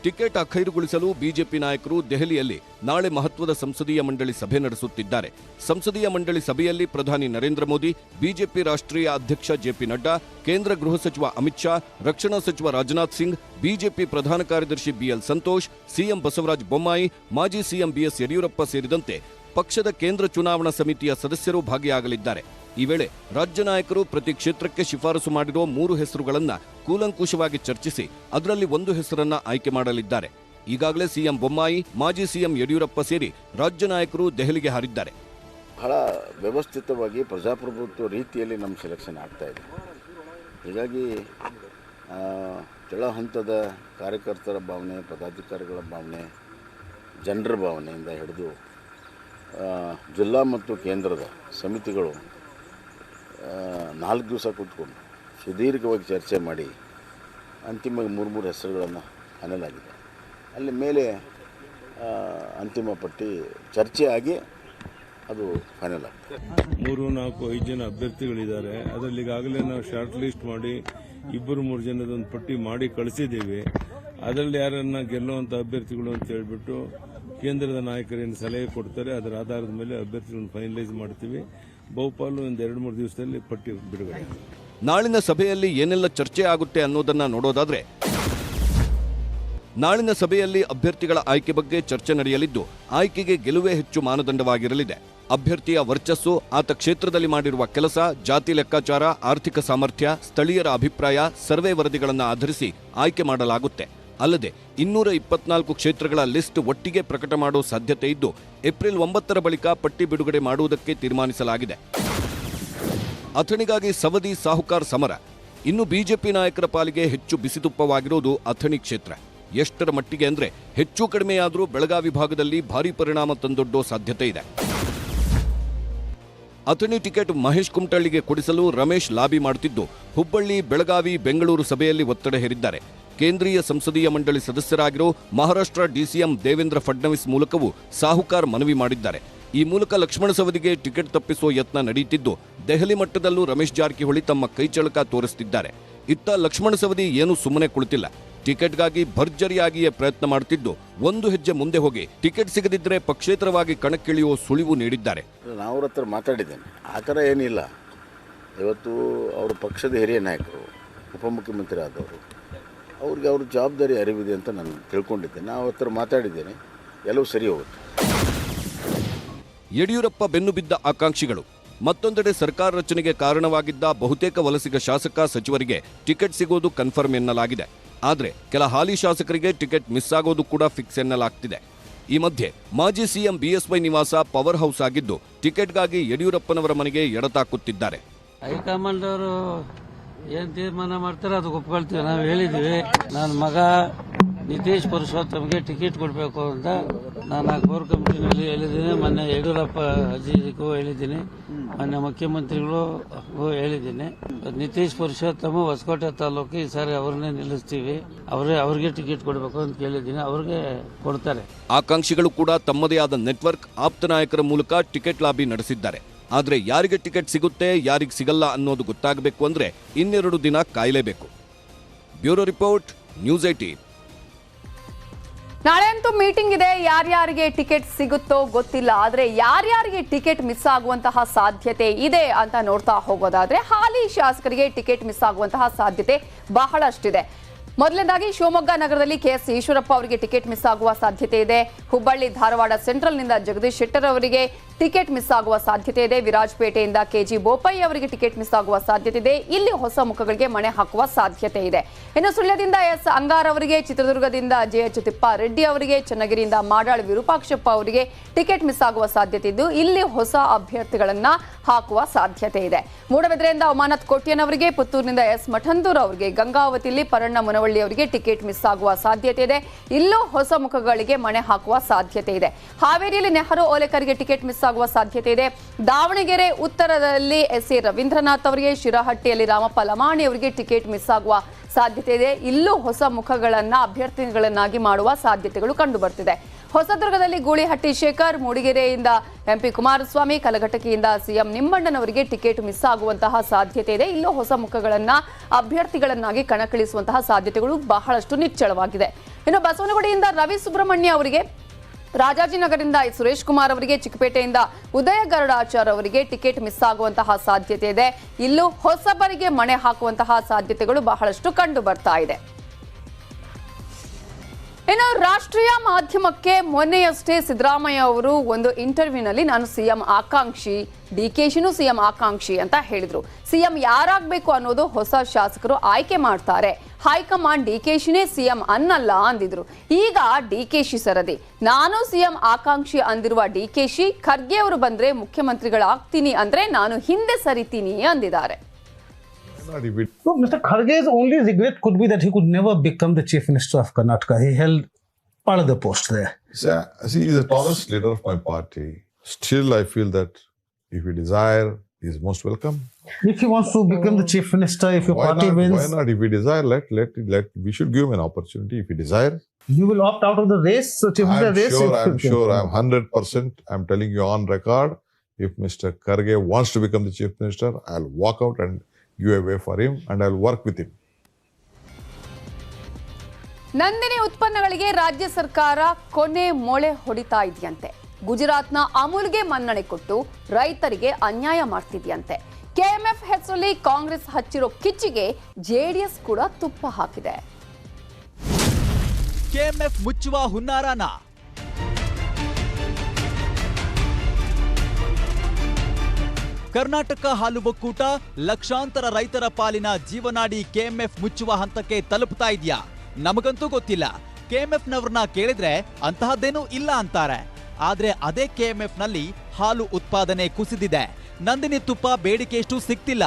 ಟಿಕೆಟ್ ಅಖೈರುಗೊಳಿಸಲು ಬಿಜೆಪಿ ನಾಯಕರು ದೆಹಲಿಯಲ್ಲಿ ನಾಳೆ ಮಹತ್ವದ ಸಂಸದೀಯ ಮಂಡಳಿ ಸಭೆ ನಡೆಸುತ್ತಿದ್ದಾರೆ. ಸಂಸದೀಯ ಮಂಡಳಿ ಸಭೆಯಲ್ಲಿ ಪ್ರಧಾನಿ ನರೇಂದ್ರ ಮೋದಿ, ಬಿಜೆಪಿ ರಾಷ್ಟ್ರೀಯ ಅಧ್ಯಕ್ಷ JP ನಡ್ಡಾ, ಕೇಂದ್ರ ಗೃಹ ಸಚಿವ ಅಮಿತ್ ಶಾ, ರಕ್ಷಣಾ ಸಚಿವ ರಾಜನಾಥ್ ಸಿಂಗ್, ಬಿಜೆಪಿ ಪ್ರಧಾನ ಕಾರ್ಯದರ್ಶಿ BL ಸಂತೋಷ್, ಸಿಎಂ ಬಸವರಾಜ ಬೊಮ್ಮಾಯಿ, ಮಾಜಿ ಸಿಎಂ BS ಯಡಿಯೂರಪ್ಪ ಸೇರಿದಂತೆ ಪಕ್ಷದ ಕೇಂದ್ರ ಚುನಾವಣಾ ಸಮಿತಿಯ ಸದಸ್ಯರು ಭಾಗಿಯಾಗಲಿದ್ದಾರೆ. ಈ ವೇಳೆ ರಾಜ್ಯ ನಾಯಕರು ಪ್ರತಿ ಕ್ಷೇತ್ರಕ್ಕೆ ಶಿಫಾರಸು ಮಾಡಿರೋ 3 ಹೆಸರುಗಳನ್ನು ಕೂಲಂಕುಷವಾಗಿ ಚರ್ಚಿಸಿ ಅದರಲ್ಲಿ ಒಂದು ಹೆಸರನ್ನ ಆಯ್ಕೆ ಮಾಡಲಿದ್ದಾರೆ. ಈಗಾಗಲೇ ಸಿಎಂ ಬೊಮ್ಮಾಯಿ, ಮಾಜಿ ಸಿಎಂ ಯಡಿಯೂರಪ್ಪ ಸೇರಿ ರಾಜ್ಯ ನಾಯಕರು ದೆಹಲಿಗೆ ಹಾರಿದ್ದಾರೆ. ಬಹಳ ವ್ಯವಸ್ಥಿತವಾಗಿ ಪ್ರಜಾಪ್ರಭುತ್ವ ರೀತಿಯಲ್ಲಿ ನಮ್ಮ ಸೆಲೆಕ್ಷನ್ ಆಗ್ತಾ ಇದೆ. ಹೀಗಾಗಿ ಕೆಳ ಹಂತದ ಕಾರ್ಯಕರ್ತರ ಭಾವನೆ, ಪದಾಧಿಕಾರಿಗಳ ಭಾವನೆ, ಜನರ ಭಾವನೆಯಿಂದ ಹಿಡಿದು ಜಿಲ್ಲಾ ಮತ್ತು ಕೇಂದ್ರದ ಸಮಿತಿಗಳು 4 ದಿವಸ ಕೂತ್ಕೊಂಡು ಸುದೀರ್ಘವಾಗಿ ಚರ್ಚೆ ಮಾಡಿ ಅಂತಿಮವಾಗಿ 3 ಹೆಸರುಗಳನ್ನು ಫೈನಲ್ ಆಗಿದೆ. ಅಲ್ಲಿ ಮೇಲೆ ಅಂತಿಮ ಪಟ್ಟಿ ಚರ್ಚೆ ಆಗಿ ಅದು ಫೈನಲ್ ಆಗ್ತದೆ. 3, 4, 5 ಜನ ಅಭ್ಯರ್ಥಿಗಳಿದ್ದಾರೆ. ಅದರಲ್ಲಿ ಈಗಾಗಲೇ ನಾವು ಶಾರ್ಟ್ ಲಿಸ್ಟ್ ಮಾಡಿ 2-3 ಜನದೊಂದು ಪಟ್ಟಿ ಮಾಡಿ ಕಳಿಸಿದ್ದೀವಿ. ಅದರಲ್ಲಿ ಯಾರನ್ನ ಗೆಲ್ಲುವಂಥ ಅಭ್ಯರ್ಥಿಗಳು ಅಂತ ಹೇಳ್ಬಿಟ್ಟು ಕೇಂದ್ರದ ನಾಯಕರೇನು ಸಲಹೆ ಕೊಡ್ತಾರೆ, ಅದರ ಆಧಾರದ ಮೇಲೆ ಅಭ್ಯರ್ಥಿಗಳನ್ನು ಫೈನಲೈಸ್ ಮಾಡ್ತೀವಿ. ಬಹುಪಾಲು ಒಂದು 2-3 ದಿವಸದಲ್ಲಿ ಪಟ್ಟಿ ಬಿಡುಗಡೆ. ನಾಳಿನ ಸಭೆಯಲ್ಲಿ ಏನೆಲ್ಲ ಚರ್ಚೆ ಆಗುತ್ತೆ ಅನ್ನೋದನ್ನ ನೋಡೋದಾದ್ರೆ, ನಾಳಿನ ಸಭೆಯಲ್ಲಿ ಅಭ್ಯರ್ಥಿಗಳ ಆಯ್ಕೆ ಬಗ್ಗೆ ಚರ್ಚೆ ನಡೆಯಲಿದ್ದು, ಆಯ್ಕೆಗೆ ಗೆಲುವೇ ಹೆಚ್ಚು ಮಾನದಂಡವಾಗಿರಲಿದೆ. ಅಭ್ಯರ್ಥಿಯ ವರ್ಚಸ್ಸು, ಆತ ಕ್ಷೇತ್ರದಲ್ಲಿ ಮಾಡಿರುವ ಕೆಲಸ, ಜಾತಿ ಲೆಕ್ಕಾಚಾರ, ಆರ್ಥಿಕ ಸಾಮರ್ಥ್ಯ, ಸ್ಥಳೀಯರ ಅಭಿಪ್ರಾಯ, ಸರ್ವೆ ವರದಿಗಳನ್ನು ಆಧರಿಸಿ ಆಯ್ಕೆ ಮಾಡಲಾಗುತ್ತೆ. ಅಲ್ಲದೆ 224 ಕ್ಷೇತ್ರಗಳ ಲಿಸ್ಟ್ ಒಟ್ಟಿಗೆ ಪ್ರಕಟ ಮಾಡುವ ಸಾಧ್ಯತೆ ಇದ್ದು, ಏಪ್ರಿಲ್ 9ರ ಬಳಿಕ ಪಟ್ಟಿ ಬಿಡುಗಡೆ ಮಾಡುವುದಕ್ಕೆ ತೀರ್ಮಾನಿಸಲಾಗಿದೆ. ಅಥಣಿಗಾಗಿ ಸವದಿ ಸಾಹುಕಾರ್ ಸಮರ. ಇನ್ನು ಬಿಜೆಪಿ ನಾಯಕರ ಪಾಲಿಗೆ ಹೆಚ್ಚು ಬಿಸಿತುಪ್ಪವಾಗಿರುವುದು ಅಥಣಿ ಕ್ಷೇತ್ರ. ಎಷ್ಟರ ಮಟ್ಟಿಗೆ ಅಂದ್ರೆ, ಹೆಚ್ಚು ಕಡಿಮೆಯಾದರೂ ಬೆಳಗಾವಿ ಭಾಗದಲ್ಲಿ ಭಾರೀ ಪರಿಣಾಮ ತಂದೊಡ್ಡೋ ಸಾಧ್ಯತೆ ಇದೆ. ಅಥಣಿ ಟಿಕೆಟ್ ಮಹೇಶ್ ಕುಮಟಳ್ಳಿಗೆ ಕೊಡಿಸಲು ರಮೇಶ್ ಲಾಬಿ ಮಾಡುತ್ತಿದ್ದು, ಹುಬ್ಬಳ್ಳಿ, ಬೆಳಗಾವಿ, ಬೆಂಗಳೂರು ಸಭೆಯಲ್ಲಿ ಒತ್ತಡ ಹೇರಿದ್ದಾರೆ. ಕೇಂದ್ರೀಯ ಸಂಸದೀಯ ಮಂಡಳಿ ಸದಸ್ಯರಾಗಿರೋ ಮಹಾರಾಷ್ಟ್ರ ಡಿಸಿಎಂ ದೇವೇಂದ್ರ ಫಡ್ನವೀಸ್ ಮೂಲಕವೂ ಸಾಹುಕಾರ್ ಮನವಿ ಮಾಡಿದ್ದಾರೆ. ಈ ಮೂಲಕ ಲಕ್ಷ್ಮಣ ಸವದಿಗೆ ಟಿಕೆಟ್ ತಪ್ಪಿಸುವ ಯತ್ನ ನಡೆಯುತ್ತಿದ್ದು, ದೆಹಲಿ ಮಟ್ಟದಲ್ಲೂ ರಮೇಶ್ ಜಾರಕಿಹೊಳಿ ತಮ್ಮ ಕೈಚಳಕ ತೋರಿಸುತ್ತಿದ್ದಾರೆ. ಇತ್ತ ಲಕ್ಷ್ಮಣ ಸವದಿ ಏನೂ ಸುಮ್ಮನೆ ಕುಳಿತಿಲ್ಲ. ಟಿಕೆಟ್ಗಾಗಿ ಭರ್ಜರಿಯಾಗಿಯೇ ಪ್ರಯತ್ನ ಮಾಡುತ್ತಿದ್ದು, ಒಂದು ಹೆಜ್ಜೆ ಮುಂದೆ ಹೋಗಿ ಟಿಕೆಟ್ ಸಿಗದಿದ್ದರೆ ಪಕ್ಷೇತರವಾಗಿ ಕಣಕ್ಕಿಳಿಯುವ ಸುಳಿವು ನೀಡಿದ್ದಾರೆ. ನಾನು ಅವ್ರ ಹತ್ರ ಮಾತಾಡಿದ್ದೇನೆ, ಆ ಥರ ಏನಿಲ್ಲ. ಇವತ್ತು ಅವರು ಪಕ್ಷದ ಹಿರಿಯ ನಾಯಕರು, ಉಪಮುಖ್ಯಮಂತ್ರಿ ಆದವರು, ಅವ್ರಿಗೆ ಅವ್ರ ಜವಾಬ್ದಾರಿ ಅರಿವಿದೆ ಅಂತ ನಾನು ತಿಳ್ಕೊಂಡಿದ್ದೇನೆ. ನಾವು ಅವ್ರ ಹತ್ರ ಮಾತಾಡಿದ್ದೇನೆ, ಎಲ್ಲವೂ ಸರಿ ಹೋಗುತ್ತೆ. ಯಡಿಯೂರಪ್ಪ ಬೆನ್ನು ಬಿದ್ದ ಆಕಾಂಕ್ಷಿಗಳು. ಮತ್ತೊಂದೆಡೆ ಸರ್ಕಾರ ರಚನೆಗೆ ಕಾರಣವಾಗಿದ್ದ ಬಹುತೇಕ ವಲಸಿಗ ಶಾಸಕ ಸಚಿವರಿಗೆ ಟಿಕೆಟ್ ಸಿಗೋದು ಕನ್ಫರ್ಮ್ ಎನ್ನಲಾಗಿದೆ. ಆದರೆ ಕೆಲ ಹಾಲಿ ಶಾಸಕರಿಗೆ ಟಿಕೆಟ್ ಮಿಸ್ ಆಗೋದು ಕೂಡ ಫಿಕ್ಸ್ ಎನ್ನಲಾಗ್ತಿದೆ. ಈ ಮಧ್ಯೆ ಮಾಜಿ ಸಿಎಂ ಬಿಎಸ್ವೈ ನಿವಾಸ ಪವರ್ ಹೌಸ್ ಆಗಿದ್ದು, ಟಿಕೆಟ್ಗಾಗಿ ಯಡಿಯೂರಪ್ಪನವರ ಮನೆಗೆ ಎಡತಾಕುತ್ತಿದ್ದಾರೆ. ಹೈಕಮಾಂಡ್ ಅವರು ಏನ್ ತೀರ್ಮಾನ ಮಾಡ್ತಾರೆ ಅದು ಒಪ್ಕೊಳ್ತೀವಿ. ನಾವು ಹೇಳಿದ್ವಿ, ನನ್ನ ಮಗ ನಿತೀಶ್ ಪುರುಷೋತ್ತಮ್ಗೆ ಟಿಕೆಟ್ ಕೊಡಬೇಕು ಅಂತ ನಾನು ಕೋರ್ ಕಮಿಟಿನಲ್ಲಿ ಹೇಳಿದ್ದೀನಿ. ಮೊನ್ನೆ ಯಡಿಯೂರಪ್ಪ ಅಜ್ಜಿಗೂ ಹೇಳಿದ್ದೀನಿ, ಮೊನ್ನೆ ಮುಖ್ಯಮಂತ್ರಿಗಳಿಗೂ ಹೇಳಿದ್ದೀನಿ. ನಿತೀಶ್ ಪುರುಷೋತ್ತಮ ಹೊಸಕೋಟೆ ತಾಲೂಕು ಈ ಸಾರಿ ಅವ್ರನ್ನೇ ನಿಲ್ಲಿಸ್ತೀವಿ, ಅವ್ರಿಗೆ ಟಿಕೆಟ್ ಕೊಡಬೇಕು ಅಂತ ಕೇಳಿದ್ದೀನಿ. ಅವ್ರಿಗೆ ಕೊಡ್ತಾರೆ. ಆಕಾಂಕ್ಷಿಗಳು ಕೂಡ ತಮ್ಮದೇ ಆದ ನೆಟ್ವರ್ಕ್, ಆಪ್ತ ನಾಯಕರ ಮೂಲಕ ಟಿಕೆಟ್ ಲಾಬಿ ನಡೆಸಿದ್ದಾರೆ. ಆದರೆ ಯಾರಿಗೆ ಟಿಕೆಟ್ ಸಿಗುತ್ತೆ, ಯಾರಿಗೆ ಸಿಗಲ್ಲ ಅನ್ನೋದು ಗೊತ್ತಾಗಬೇಕು ಅಂದ್ರೆ 2 ದಿನ ಕಾಯಲೇಬೇಕು. Bureau report, news 18. ನಾಳೆ ಅಂತೂ ಮೀಟಿಂಗ್ ಇದೆ. ಯಾರ್ಯಾರಿಗೆ ಟಿಕೆಟ್ ಸಿಗುತ್ತೋ ಗೊತ್ತಿಲ್ಲ. ಆದರೆ ಯಾರ್ಯಾರಿಗೆ ಟಿಕೆಟ್ ಮಿಸ್ ಆಗುವಂತಹ ಸಾಧ್ಯತೆ ಇದೆ ಅಂತ ನೋಡ್ತಾ ಹೋಗೋದಾದ್ರೆ, ಹಾಲಿ ಶಾಸಕರಿಗೆ ಟಿಕೆಟ್ ಮಿಸ್ ಆಗುವಂತಹ ಸಾಧ್ಯತೆ ಬಹಳಷ್ಟಿದೆ. ಮೊದಲನೇದಾಗಿ ಶಿವಮೊಗ್ಗ ನಗರದಲ್ಲಿ ಕೆಎಸ್ ಈಶ್ವರಪ್ಪ ಅವರಿಗೆ ಟಿಕೆಟ್ ಮಿಸ್ ಆಗುವ ಸಾಧ್ಯತೆ ಇದೆ. ಹುಬ್ಬಳ್ಳಿ, ಧಾರವಾಡ ಸೆಂಟ್ರಲ್ನಿಂದ ಜಗದೀಶ್ ಶೆಟ್ಟರ್ ಅವರಿಗೆ ಟಿಕೆಟ್ ಮಿಸ್ ಆಗುವ ಸಾಧ್ಯತೆ ಇದೆ. ವಿರಾಜಪೇಟೆಯಿಂದ ಕೆಜಿ ಬೋಪಯ್ಯ ಅವರಿಗೆ ಟಿಕೆಟ್ ಮಿಸ್ ಆಗುವ ಸಾಧ್ಯತೆ ಇದೆ. ಇಲ್ಲಿ ಹೊಸ ಮುಖಗಳಿಗೆ ಮಣೆ ಹಾಕುವ ಸಾಧ್ಯತೆ ಇದೆ. ಇನ್ನು ಸುಳ್ಯದಿಂದ ಎಸ್ ಅಂಗಾರ್ ಅವರಿಗೆ, ಚಿತ್ರದುರ್ಗದಿಂದ ಜೆಎಚ್ ತಿಪ್ಪಾರೆಡ್ಡಿ ಅವರಿಗೆ, ಚನ್ನಗಿರಿಯಿಂದ ಮಾಡಾಳ್ ವಿರೂಪಾಕ್ಷಪ್ಪ ಅವರಿಗೆ ಟಿಕೆಟ್ ಮಿಸ್ ಆಗುವ ಸಾಧ್ಯತೆ ಇದ್ದು, ಇಲ್ಲಿ ಹೊಸ ಅಭ್ಯರ್ಥಿಗಳನ್ನ ಹಾಕುವ ಸಾಧ್ಯತೆ ಇದೆ. ಮೂಡಬಿದ್ರೆಯಿಂದ ಉಮಾನಾಥ್ ಕೋಟ್ಯನ್ ಅವರಿಗೆ, ಪುತ್ತೂರಿನಿಂದ ಎಸ್ ಮಠಂದೂರ್ ಅವರಿಗೆ, ಗಂಗಾವತಿಯಲ್ಲಿ ಪರಣ್ಣ ಮುನವಳ್ಳಿ ಅವರಿಗೆ ಟಿಕೆಟ್ ಮಿಸ್ ಆಗುವ ಸಾಧ್ಯತೆ ಇದೆ. ಇಲ್ಲೂ ಹೊಸ ಮುಖಗಳಿಗೆ ಮಣೆ ಹಾಕುವ ಸಾಧ್ಯತೆ ಇದೆ. ಹಾವೇರಿಯಲ್ಲಿ ನೆಹರು ಓಲೇಕರ್ಗೆ ಟಿಕೆಟ್ ಮಿಸ್ ಆಗುವ ಸಾಧ್ಯತೆ ಇದೆ. ದಾವಣಗೆರೆ ಉತ್ತರದಲ್ಲಿ ಎಸ್ ಎ ರವೀಂದ್ರನಾಥ್ ಅವರಿಗೆ, ಶಿರಹಟ್ಟಿಯಲ್ಲಿ ರಾಮಪ್ಪ ಲಮಾಣಿ ಅವರಿಗೆ ಟಿಕೆಟ್ ಮಿಸ್ ಆಗುವ ಸಾಧ್ಯತೆ ಇದೆ. ಇಲ್ಲೂ ಹೊಸ ಮುಖಗಳನ್ನ ಅಭ್ಯರ್ಥಿಗಳನ್ನಾಗಿ ಮಾಡುವ ಸಾಧ್ಯತೆಗಳು ಕಂಡು ಬರ್ತಿದೆ. ಹೊಸದುರ್ಗದಲ್ಲಿ ಗೂಳಿಹಟ್ಟಿ ಶೇಖರ್, ಮೂಡಿಗೆರೆಯಿಂದ ಎಂಪಿ ಕುಮಾರಸ್ವಾಮಿ, ಕಲಘಟಕಿಯಿಂದ ಸಿಎಂ ನಿಮ್ಮಣ್ಣನವರಿಗೆ ಟಿಕೆಟ್ ಮಿಸ್ ಆಗುವಂತಹ ಸಾಧ್ಯತೆ ಇದೆ. ಇಲ್ಲೂ ಹೊಸ ಮುಖಗಳನ್ನ ಅಭ್ಯರ್ಥಿಗಳನ್ನಾಗಿ ಕಣಕ್ಕಿಳಿಸುವಂತಹ ಸಾಧ್ಯತೆಗಳು ಬಹಳಷ್ಟು ನಿಚ್ಚಳವಾಗಿದೆ. ಇನ್ನು ಬಸವನಗುಡಿಯಿಂದ ರವಿ ಸುಬ್ರಹ್ಮಣ್ಯ ಅವರಿಗೆ, ರಾಜಾಜಿನಗರದಿಂದ ಸುರೇಶ್ ಕುಮಾರ್ ಅವರಿಗೆ, ಚಿಕ್ಕಪೇಟೆಯಿಂದ ಉದಯ ಗರುಡಾಚಾರ್ ಅವರಿಗೆ ಟಿಕೆಟ್ ಮಿಸ್ ಆಗುವಂತಹ ಸಾಧ್ಯತೆ ಇದೆ. ಇಲ್ಲೂ ಹೊಸಬರಿಗೆ ಮಣೆ ಹಾಕುವಂತಹ ಸಾಧ್ಯತೆಗಳು ಬಹಳಷ್ಟು ಕಂಡು ಬರ್ತಾ ಇದೆ. ಇನ್ನು ರಾಷ್ಟ್ರೀಯ ಮಾಧ್ಯಮಕ್ಕೆ ಮೊನ್ನೆಯಷ್ಟೇ ಸಿದ್ದರಾಮಯ್ಯ ಅವರು ಒಂದು ಇಂಟರ್ವ್ಯೂನಲ್ಲಿ ನಾನು ಸಿಎಂ ಆಕಾಂಕ್ಷಿ, ಡಿಕೆಶಿನೂ ಸಿಎಂ ಆಕಾಂಕ್ಷಿ ಅಂತ ಹೇಳಿದ್ರು. ಸಿಎಂ ಯಾರಾಗಬೇಕು ಅನ್ನೋದು ಹೊಸ ಶಾಸಕರು ಆಯ್ಕೆ ಮಾಡ್ತಾರೆ, ಹೈಕಮಾಂಡ್ ಡಿಕೆಶಿನೇ ಸಿಎಂ ಅನ್ನಲ್ಲ ಅಂದಿದ್ರು. ಈಗ ಡಿಕೆಶಿ ಸರದಿ. ನಾನು ಸಿಎಂ ಆಕಾಂಕ್ಷಿ ಅಂದಿರುವ ಡಿಕೆಶಿ, ಖರ್ಗೆ ಅವರು ಬಂದ್ರೆ ಮುಖ್ಯಮಂತ್ರಿಗಳಾಗ್ತೀನಿ ಅಂದ್ರೆ ನಾನು ಹಿಂದೆ ಸರಿತೀನಿ ಅಂದಿದ್ದಾರೆ. So, Mr. Kharge's only regret could be that he could never become the Chief Minister of Karnataka. He held part of the post there. See, he's the tallest leader of my party. Still, I feel that if he desire, he is most welcome. If he wants to become the Chief Minister, if your party wins... Why not? If he desire, we should give him an opportunity. If he desire... You will opt out of the race? I'm sure. I'm 100%. I'm telling you on record. If Mr. Kharge wants to become the Chief Minister, I'll walk out and give a way for him and I'll work with him. Nandini ಉತ್ಪನ್ನಗಳಿಗೆ ರಾಜ್ಯ ಸರ್ಕಾರ ಕೊನೆ ಮೊಳೆ ಹೊಡಿತಾ ಇದೆಯಂತೆ. ಗುಜರಾತ್ನ ಅಮೂಲ್ಗೆ ಮನ್ನಣೆ ಕೊಟ್ಟು ರೈತರಿಗೆ ಅನ್ಯಾಯ ಮಾಡ್ತಿದೆಯಂತೆ. ಕೆಎಂಎಫ್ ಹೆಸರಲ್ಲಿ ಕಾಂಗ್ರೆಸ್ ಹಚ್ಚಿರೋ ಕಿಚ್ಚಿಗೆ ಜೆಡಿಎಸ್ ಕೂಡ ತುಪ್ಪ ಹಾಕಿದೆ. ಕೆಎಂಎಫ್ ಮುಚ್ಚುವ ಹುನ್ನಾರಾನ ಕರ್ನಾಟಕ ಹಾಲು ಒಕ್ಕೂಟ ಲಕ್ಷಾಂತರ ರೈತರ ಪಾಲಿನ ಜೀವನಾಡಿ ಕೆಎಂಎಫ್ ಮುಚ್ಚುವ ಹಂತಕ್ಕೆ ತಲುಪ್ತಾ ಇದೆಯಾ? ನಮಗಂತೂ ಗೊತ್ತಿಲ್ಲ. ಕೆಎಂಎಫ್ನವ್ರನ್ನ ಕೇಳಿದ್ರೆ ಅಂತಹದ್ದೇನೂ ಇಲ್ಲ ಅಂತಾರೆ. ಆದ್ರೆ ಅದೇ ಕೆಎಂಎಫ್ನಲ್ಲಿ ಹಾಲು ಉತ್ಪಾದನೆ ಕುಸಿದಿದೆ. ನಂದಿನಿ ತುಪ್ಪ ಬೇಡಿಕೆಯಷ್ಟು ಸಿಗ್ತಿಲ್ಲ.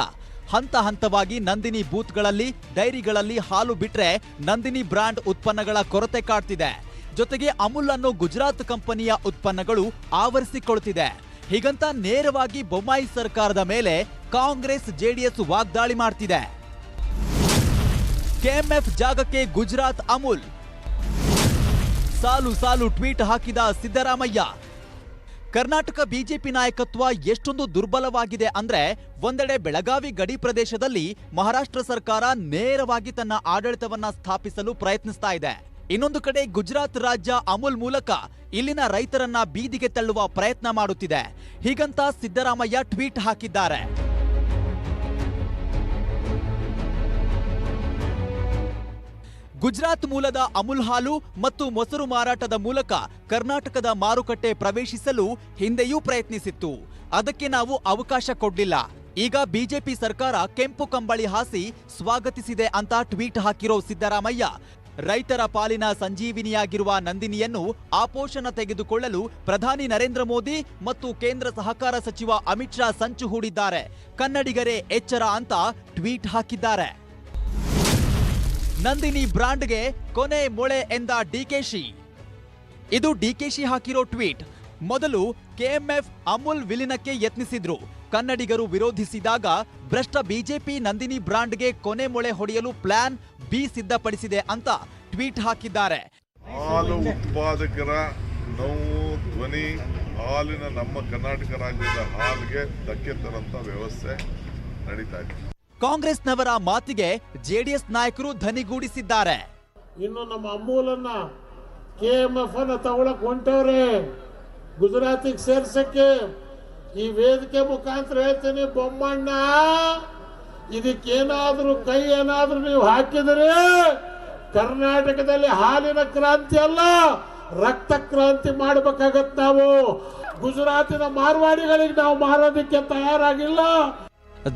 ಹಂತ ಹಂತವಾಗಿ ನಂದಿನಿ ಬೂತ್ಗಳಲ್ಲಿ, ಡೈರಿಗಳಲ್ಲಿ ಹಾಲು ಬಿಟ್ರೆ ನಂದಿನಿ ಬ್ರಾಂಡ್ ಉತ್ಪನ್ನಗಳ ಕೊರತೆ ಕಾಡ್ತಿದೆ. ಜೊತೆಗೆ ಅಮೂಲ್ ಅನ್ನೋ ಗುಜರಾತ್ ಕಂಪನಿಯ ಉತ್ಪನ್ನಗಳು ಆವರಿಸಿಕೊಳ್ತಿದೆ. ಹೀಗಂತ ನೇರವಾಗಿ ಬೊಮ್ಮಾಯಿ ಸರ್ಕಾರದ ಮೇಲೆ ಕಾಂಗ್ರೆಸ್ ಜೆಡಿಎಸ್ ವಾಗ್ದಾಳಿ ಮಾಡ್ತಿದೆ. ಕೆಎಂಎಫ್ ಜಾಗಕ್ಕೆ ಗುಜರಾತ್ ಅಮೂಲ್, ಸಾಲು ಸಾಲು ಟ್ವೀಟ್ ಹಾಕಿದ ಸಿದ್ದರಾಮಯ್ಯ. ಕರ್ನಾಟಕ ಬಿಜೆಪಿ ನಾಯಕತ್ವ ಎಷ್ಟೊಂದು ದುರ್ಬಲವಾಗಿದೆ ಅಂದ್ರೆ, ಒಂದೆಡೆ ಬೆಳಗಾವಿ ಗಡಿ ಪ್ರದೇಶದಲ್ಲಿ ಮಹಾರಾಷ್ಟ್ರ ಸರ್ಕಾರ ನೇರವಾಗಿ ತನ್ನ ಆಡಳಿತವನ್ನ ಸ್ಥಾಪಿಸಲು ಪ್ರಯತ್ನಿಸ್ತಾ ಇದೆ. ಇನ್ನೊಂದು ಕಡೆ ಗುಜರಾತ್ ರಾಜ್ಯ ಅಮೂಲ್ ಮೂಲಕ ಇಲ್ಲಿನ ರೈತರನ್ನ ಬೀದಿಗೆ ತಳ್ಳುವ ಪ್ರಯತ್ನ ಮಾಡುತ್ತಿದೆ. ಹೀಗಂತ ಸಿದ್ದರಾಮಯ್ಯ ಟ್ವೀಟ್ ಹಾಕಿದ್ದಾರೆ. ಗುಜರಾತ್ ಮೂಲದ ಅಮೂಲ್ ಹಾಲು ಮತ್ತು ಮೊಸರು ಮಾರಾಟದ ಮೂಲಕ ಕರ್ನಾಟಕದ ಮಾರುಕಟ್ಟೆ ಪ್ರವೇಶಿಸಲು ಹಿಂದೆಯೂ ಪ್ರಯತ್ನಿಸಿತ್ತು. ಅದಕ್ಕೆ ನಾವು ಅವಕಾಶ ಕೊಡ್ಲಿಲ್ಲ. ಈಗ ಬಿಜೆಪಿ ಸರ್ಕಾರ ಕೆಂಪು ಕಂಬಳಿ ಹಾಸಿ ಸ್ವಾಗತಿಸಿದೆ ಅಂತ ಟ್ವೀಟ್ ಹಾಕಿರೋ ಸಿದ್ದರಾಮಯ್ಯ, ರೈತರ ಪಾಲಿನ ಸಂಜೀವಿನಿಯಾಗಿರುವ ನಂದಿನಿಯನ್ನು ಆಪೋಷಣ ತೆಗೆದುಕೊಳ್ಳಲು ಪ್ರಧಾನಿ ನರೇಂದ್ರ ಮೋದಿ ಮತ್ತು ಕೇಂದ್ರ ಸಹಕಾರ ಸಚಿವ ಅಮಿತ್ ಶಾ ಸಂಚು ಹೂಡಿದ್ದಾರೆ. ಕನ್ನಡಿಗರೇ ಎಚ್ಚರ ಅಂತ ಟ್ವೀಟ್ ಹಾಕಿದ್ದಾರೆ. ನಂದಿನಿ ಬ್ರಾಂಡ್ಗೆ ಕೊನೆ ಮೊಳೆ ಎಂದ ಡಿಕೆಶಿ. ಇದು ಡಿಕೆಶಿ ಹಾಕಿರೋ ಟ್ವೀಟ್. ಮೊದಲು ಕೆಎಂಎಫ್ ಅಮೂಲ್ ವಿಲೀನಕ್ಕೆ ಯತ್ನಿಸಿದ್ರು. ಕನ್ನಡಿಗರು ವಿರೋಧಿಸಿದಾಗ ಭ್ರಷ್ಟ ಬಿಜೆಪಿ ನಂದಿನಿ ಬ್ರಾಂಡ್ಗೆ ಕೊನೆ ಮೊಳೆ ಹೊಡೆಯಲು ಪ್ಲಾನ್ ಬಿ ಸಿದ್ಧಪಡಿಸಿದೆ ಅಂತ ಟ್ವೀಟ್ ಹಾಕಿದ್ದಾರೆ. ಹಾಲು ಉತ್ಪಾದಕರ ನೋವು ಧ್ವನಿ, ಹಾಲಿನ ನಮ್ಮ ಕರ್ನಾಟಕ ರಾಜ್ಯದ ಹಾಲಿಗೆ ಧಕ್ಕೆ ತರಂತ ವ್ಯವಸ್ಥೆ ನಡೀತಾ ಇದೆ. ಕಾಂಗ್ರೆಸ್ನವರ ಮಾತಿಗೆ ಜೆಡಿಎಸ್ ನಾಯಕರು ಧನಿಗೂಡಿಸಿದ್ದಾರೆ. ಇನ್ನು ನಮ್ಮ ಅಮೂಲನ್ನ ಕೆಎಂಎಫ್ ಅನ್ನ ತಗೊಳಕ್ ಹೊಂಟವ್ರೆ, ಗುಜರಾತಿಗೆ ಸೇರ್ಸಕ್ಕೆ. ಈ ವೇದಿಕೆ ಮುಖಾಂತರ ಹೇಳ್ತೀನಿ, ಬೊಮ್ಮಣ್ಣ ಇದಕ್ಕೇನಾದ್ರೂ ಕೈ ಏನಾದ್ರೂ ನೀವು ಹಾಕಿದ್ರೆ ಕರ್ನಾಟಕದಲ್ಲಿ ಹಾಲಿನ ಕ್ರಾಂತಿ ಅಲ್ಲ, ರಕ್ತ ಕ್ರಾಂತಿ ಮಾಡಬೇಕಾಗತ್ತೆ. ನಾವು ಗುಜರಾತಿನ ಮಾರ್ವಾಡಿಗಳಿಗೆ ನಾವು ಮಾರೋದಕ್ಕೆ ತಯಾರಾಗಿಲ್ಲ.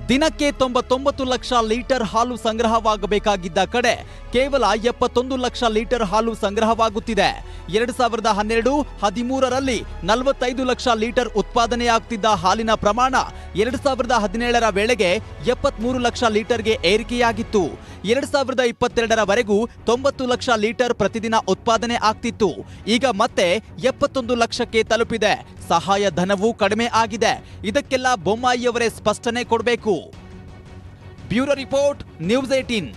ದಿನಕ್ಕೆ 99 ಲಕ್ಷ ಲೀಟರ್ ಹಾಲು ಸಂಗ್ರಹವಾಗಬೇಕಾಗಿದ್ದ ಕಡೆ ಕೇವಲ 71 ಲಕ್ಷ ಲೀಟರ್ ಹಾಲು ಸಂಗ್ರಹವಾಗುತ್ತಿದೆ. 2012-13ರಲ್ಲಿ 45 ಲಕ್ಷ ಲೀಟರ್ ಉತ್ಪಾದನೆಯಾಗುತ್ತಿದ್ದ ಹಾಲಿನ ಪ್ರಮಾಣ 2017ರ ವೇಳೆಗೆ 73 ಲಕ್ಷ ಲೀಟರ್ಗೆ ಏರಿಕೆಯಾಗಿತ್ತು. 2022ರವರೆಗೂ 90 ಲಕ್ಷ ಲೀಟರ್ ಪ್ರತಿದಿನ ಉತ್ಪಾದನೆ ಆಗ್ತಿತ್ತು. ಈಗ ಮತ್ತೆ 71 ಲಕ್ಷಕ್ಕೆ ತಲುಪಿದೆ. ಸಹಾಯ ಧನವೂ ಕಡಿಮೆ ಆಗಿದೆ. ಇದಕ್ಕೆಲ್ಲ ಬೊಮ್ಮಾಯಿಯವರೇ ಸ್ಪಷ್ಟನೆ ಕೊಡಬೇಕು. Bureau report, news 18.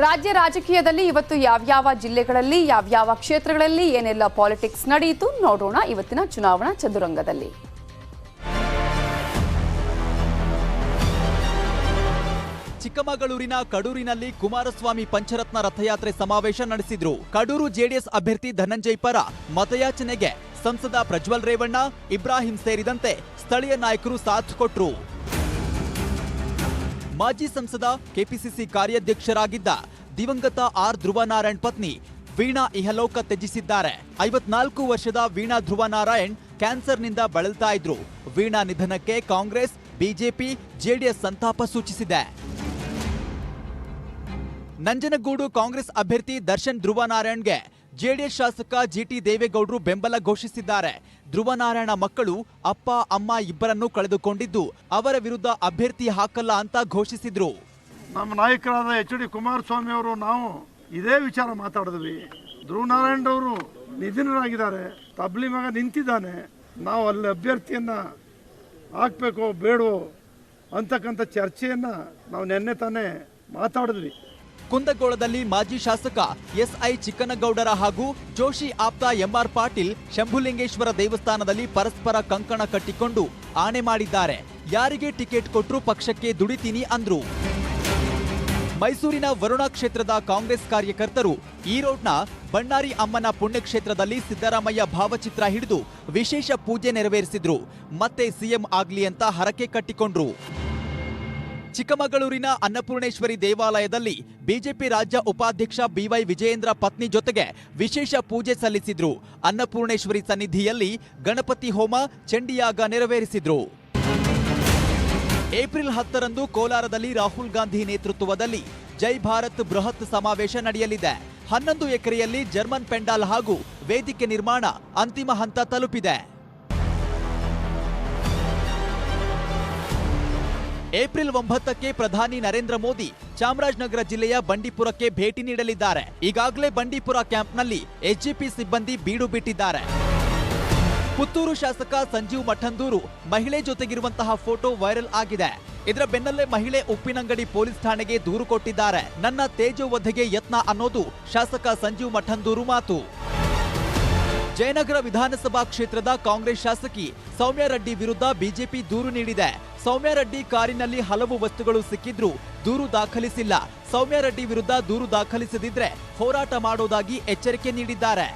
ರಾಜ್ಯ ರಾಜಕೀಯದಲ್ಲಿ ಇವತ್ತು ಯಾವ್ಯಾವ ಜಿಲ್ಲೆಗಳಲ್ಲಿ ಯಾವ್ಯಾವ ಕ್ಷೇತ್ರಗಳಲ್ಲಿ ಏನೆಲ್ಲ ಪಾಲಿಟಿಕ್ಸ್ ನಡೆಯಿತು ನೋಡೋಣ ಇವತ್ತಿನ ಚುನಾವಣಾ ಚದುರಂಗದಲ್ಲಿ. ಚಿಕ್ಕಮಗಳೂರಿನ ಕಡೂರಿನಲ್ಲಿ ಕುಮಾರಸ್ವಾಮಿ ಪಂಚರತ್ನ ರಥಯಾತ್ರೆ ಸಮಾವೇಶ ನಡೆಸಿದ್ರು. ಕಡೂರು ಜೆಡಿಎಸ್ ಅಭ್ಯರ್ಥಿ ಧನಂಜಯ್ ಪರ ಮತಯಾಚನೆಗೆ ಸಂಸದ ಪ್ರಜ್ವಲ್ ರೇವಣ್ಣ, ಇಬ್ರಾಹಿಂ ಸೇರಿದಂತೆ ಸ್ಥಳೀಯ ನಾಯಕರು ಸಾಥ್ ಕೊಟ್ರು. ಮಾಜಿ ಸಂಸದ ಕೆಪಿಸಿಸಿ ಕಾರ್ಯಾಧ್ಯಕ್ಷರಾಗಿದ್ದ ದಿವಂಗತ ಆರ್ ಧ್ರುವನಾರಾಯಣ್ ಪತ್ನಿ ವೀಣಾ ಇಹಲೋಕ ತ್ಯಜಿಸಿದ್ದಾರೆ. 54 ವರ್ಷದ ವೀಣಾ ಧ್ರುವನಾರಾಯಣ್ ಕ್ಯಾನ್ಸರ್ನಿಂದ ಬಳಲ್ತಾ ಇದ್ರು. ವೀಣಾ ನಿಧನಕ್ಕೆ ಕಾಂಗ್ರೆಸ್, ಬಿಜೆಪಿ, ಜೆಡಿಎಸ್ ಸಂತಾಪ ಸೂಚಿಸಿದೆ. ನಂಜನಗೂಡು ಕಾಂಗ್ರೆಸ್ ಅಭ್ಯರ್ಥಿ ದರ್ಶನ್ ಧ್ರುವನಾರಾಯಣ್ಗೆ ಜೆಡಿಎಸ್ ಶಾಸಕ ಜಿಟಿ ದೇವೇಗೌಡರು ಬೆಂಬಲ ಘೋಷಿಸಿದ್ದಾರೆ. ಧ್ರುವನಾರಾಯಣ ಮಕ್ಕಳು ಅಪ್ಪ ಅಮ್ಮ ಇಬ್ಬರನ್ನು ಕಳೆದುಕೊಂಡಿದ್ದು ಅವರ ವಿರುದ್ಧ ಅಭ್ಯರ್ಥಿ ಹಾಕಲ್ಲ ಅಂತ ಘೋಷಿಸಿದ್ರು. ನಮ್ಮ ನಾಯಕರಾದ ಎಚ್.ಡಿ. ಕುಮಾರಸ್ವಾಮಿ ಅವರು ನಾವು ಇದೇ ವಿಚಾರ ಮಾತಾಡಿದ್ವಿ. ಧ್ರುವನಾರಾಯಣರವರು ನಿಧನರಾಗಿದ್ದಾರೆ, ತಬ್ಲಿ ಮಗ ನಿಂತಿದ್ದಾನೆ, ನಾವು ಅಲ್ಲಿ ಅಭ್ಯರ್ಥಿಯನ್ನ ಹಾಕ್ಬೇಕೋ ಬೇಡವೋ ಅಂತಕ್ಕಂಥ ಚರ್ಚೆಯನ್ನ ನಾವು ನೆನ್ನೆ ತಾನೇ ಮಾತಾಡಿದ್ವಿ. ಕುಂದಗೋಳದಲ್ಲಿ ಮಾಜಿ ಶಾಸಕ ಎಸ್ಐ ಚಿಕ್ಕನಗೌಡರ ಹಾಗೂ ಜೋಶಿ ಆಪ್ತ ಎಂಆರ್ ಪಾಟೀಲ್ ಶಂಭುಲಿಂಗೇಶ್ವರ ದೇವಸ್ಥಾನದಲ್ಲಿ ಪರಸ್ಪರ ಕಂಕಣ ಕಟ್ಟಿಕೊಂಡು ಆಣೆ ಮಾಡಿದ್ದಾರೆ. ಯಾರಿಗೆ ಟಿಕೆಟ್ ಕೊಟ್ಟರೂ ಪಕ್ಷಕ್ಕೆ ದುಡಿತೀನಿ ಅಂದ್ರು. ಮೈಸೂರಿನ ವರುಣಾ ಕ್ಷೇತ್ರದ ಕಾಂಗ್ರೆಸ್ ಕಾರ್ಯಕರ್ತರು ಈರೋಡ್ನ ಬಣ್ಣಾರಿ ಅಮ್ಮನ ಪುಣ್ಯಕ್ಷೇತ್ರದಲ್ಲಿ ಸಿದ್ದರಾಮಯ್ಯ ಭಾವಚಿತ್ರ ಹಿಡಿದು ವಿಶೇಷ ಪೂಜೆ ನೆರವೇರಿಸಿದ್ರು. ಮತ್ತೆ ಸಿಎಂ ಆಗ್ಲಿ ಅಂತ ಹರಕೆ ಕಟ್ಟಿಕೊಂಡ್ರು. ಚಿಕ್ಕಮಗಳೂರಿನ ಅನ್ನಪೂರ್ಣೇಶ್ವರಿ ದೇವಾಲಯದಲ್ಲಿ ಬಿಜೆಪಿ ರಾಜ್ಯ ಉಪಾಧ್ಯಕ್ಷ ಬಿವೈ ವಿಜಯೇಂದ್ರ ಪತ್ನಿ ಜೊತೆಗೆ ವಿಶೇಷ ಪೂಜೆ ಸಲ್ಲಿಸಿದ್ರು. ಅನ್ನಪೂರ್ಣೇಶ್ವರಿ ಸನ್ನಿಧಿಯಲ್ಲಿ ಗಣಪತಿ ಹೋಮ, ಚಂಡಿಯಾಗ ನೆರವೇರಿಸಿದ್ರು. ಏಪ್ರಿಲ್ 10ರಂದು ಕೋಲಾರದಲ್ಲಿ ರಾಹುಲ್ ಗಾಂಧಿ ನೇತೃತ್ವದಲ್ಲಿ ಜೈ ಭಾರತ್ ಬೃಹತ್ ಸಮಾವೇಶ ನಡೆಯಲಿದೆ. 11 ಎಕರೆಯಲ್ಲಿ ಜರ್ಮನ್ ಪೆಂಡಾಲ್ ಹಾಗೂ ವೇದಿಕೆ ನಿರ್ಮಾಣ ಅಂತಿಮ ಹಂತ ತಲುಪಿದೆ. ಏಪ್ರಿಲ್ 9ಕ್ಕೆ ಪ್ರಧಾನಿ ನರೇಂದ್ರ ಮೋದಿ ಚಾಮರಾಜನಗರ ಜಿಲ್ಲೆಯ ಬಂಡೀಪುರಕ್ಕೆ ಭೇಟಿ ನೀಡಲಿದ್ದಾರೆ. ಈಗಾಗಲೇ ಬಂಡೀಪುರ ಕ್ಯಾಂಪ್ನಲ್ಲಿ ಎಸ್ಜಿಪಿ ಸಿಬ್ಬಂದಿ ಬೀಡು ಬಿಟ್ಟಿದ್ದಾರೆ. ಪುತ್ತೂರು ಶಾಸಕ ಸಂಜೀವ್ ಮಠಂದೂರು ಮಹಿಳೆ ಜೊತೆಗಿರುವಂತಹ ಫೋಟೋ ವೈರಲ್ ಆಗಿದೆ. ಇದರ ಬೆನ್ನಲ್ಲೇ ಮಹಿಳೆ ಉಪ್ಪಿನಂಗಡಿ ಪೊಲೀಸ್ ಠಾಣೆಗೆ ದೂರು ಕೊಟ್ಟಿದ್ದಾರೆ. ನನ್ನ ತೇಜೋವಧೆಗೆ ಯತ್ನ ಅನ್ನೋದು ಶಾಸಕ ಸಂಜೀವ್ ಮಠಂದೂರು ಮಾತು. ಜಯನಗರ ವಿಧಾನಸಭಾ ಕ್ಷೇತ್ರದ ಕಾಂಗ್ರೆಸ್ ಶಾಸಕಿ ಸೌಮ್ಯ ರೆಡ್ಡಿ ವಿರುದ್ಧ ಬಿಜೆಪಿ ದೂರು ನೀಡಿದೆ. ಸೌಮ್ಯ ರೆಡ್ಡಿ ಕಾರಿನಲ್ಲಿ ಹಲವು ವಸ್ತುಗಳು ಸಿಕ್ಕಿದ್ರೂ ದೂರು ದಾಖಲಿಸಿಲ್ಲ. ಸೌಮ್ಯ ರೆಡ್ಡಿ ವಿರುದ್ಧ ದೂರು ದಾಖಲಿಸದಿದ್ರೆ ಹೋರಾಟ ಮಾಡೋದಾಗಿ ಎಚ್ಚರಿಕೆ ನೀಡಿದ್ದಾರೆ.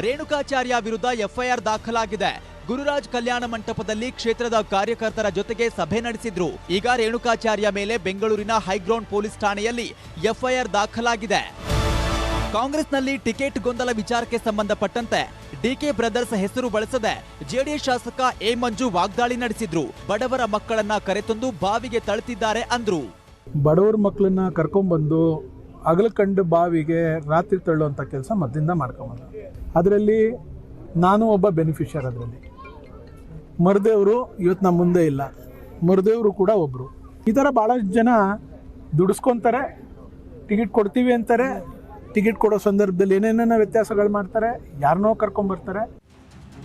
ರೇಣುಕಾಚಾರ್ಯ ವಿರುದ್ಧ ಎಫ್ಐಆರ್ ದಾಖಲಾಗಿದೆ. ಗುರುರಾಜ್ ಕಲ್ಯಾಣ ಮಂಟಪದಲ್ಲಿ ಕ್ಷೇತ್ರದ ಕಾರ್ಯಕರ್ತರ ಜೊತೆಗೆ ಸಭೆ ನಡೆಸಿದ್ರು. ಈಗ ರೇಣುಕಾಚಾರ್ಯ ಮೇಲೆ ಬೆಂಗಳೂರಿನ ಹೈಗ್ರೌಂಡ್ ಪೊಲೀಸ್ ಠಾಣೆಯಲ್ಲಿ ಎಫ್ಐಆರ್ ದಾಖಲಾಗಿದೆ. ಕಾಂಗ್ರೆಸ್ನಲ್ಲಿ ಟಿಕೆಟ್ ಗೊಂದಲ ವಿಚಾರಕ್ಕೆ ಸಂಬಂಧಪಟ್ಟಂತೆ ಡಿಕೆ ಬ್ರದರ್ಸ್ ಹೆಸರು ಬಳಸದೆ ಜೆಡಿಎಸ್ ಶಾಸಕ ಎ ಮಂಜು ವಾಗ್ದಾಳಿ ನಡೆಸಿದ್ರು. ಬಡವರ ಮಕ್ಕಳನ್ನ ಕರೆತಂದು ಬಾವಿಗೆ ತಳ್ತಿದ್ದಾರೆ ಅಂದ್ರು. ಬಡವರ ಮಕ್ಕಳನ್ನ ಕರ್ಕೊಂಡ್ಬಂದು ಅಗಲಕಂಡು ಬಾವಿಗೆ ರಾತ್ರಿ ತಳ್ಳುವಂಥ ಕೆಲಸ ಮದ್ದಿಂದ ಮಾಡ್ಕೊಂಬಂದ. ಅದರಲ್ಲಿ ನಾನು ಒಬ್ಬ ಬೆನಿಫಿಷಿಯರ್. ಅದರಲ್ಲಿ ಮರುದೇವರು ಇವತ್ತು ನಮ್ಮ ಮುಂದೆ ಇಲ್ಲ. ಮರುದೇವರು ಕೂಡ ಒಬ್ಬರು. ಈ ಥರ ಭಾಳಷ್ಟು ಜನ ದುಡಿಸ್ಕೊತಾರೆ, ಟಿಕೆಟ್ ಕೊಡ್ತೀವಿ ಅಂತಾರೆ. ಟಿಕೆಟ್ ಕೊಡೋ ಸಂದರ್ಭದಲ್ಲಿ ಏನೇನ ವ್ಯತ್ಯಾಸಗಳು ಮಾಡ್ತಾರೆ, ಯಾರನ್ನೋ ಕರ್ಕೊಂಡ್ಬರ್ತಾರೆ.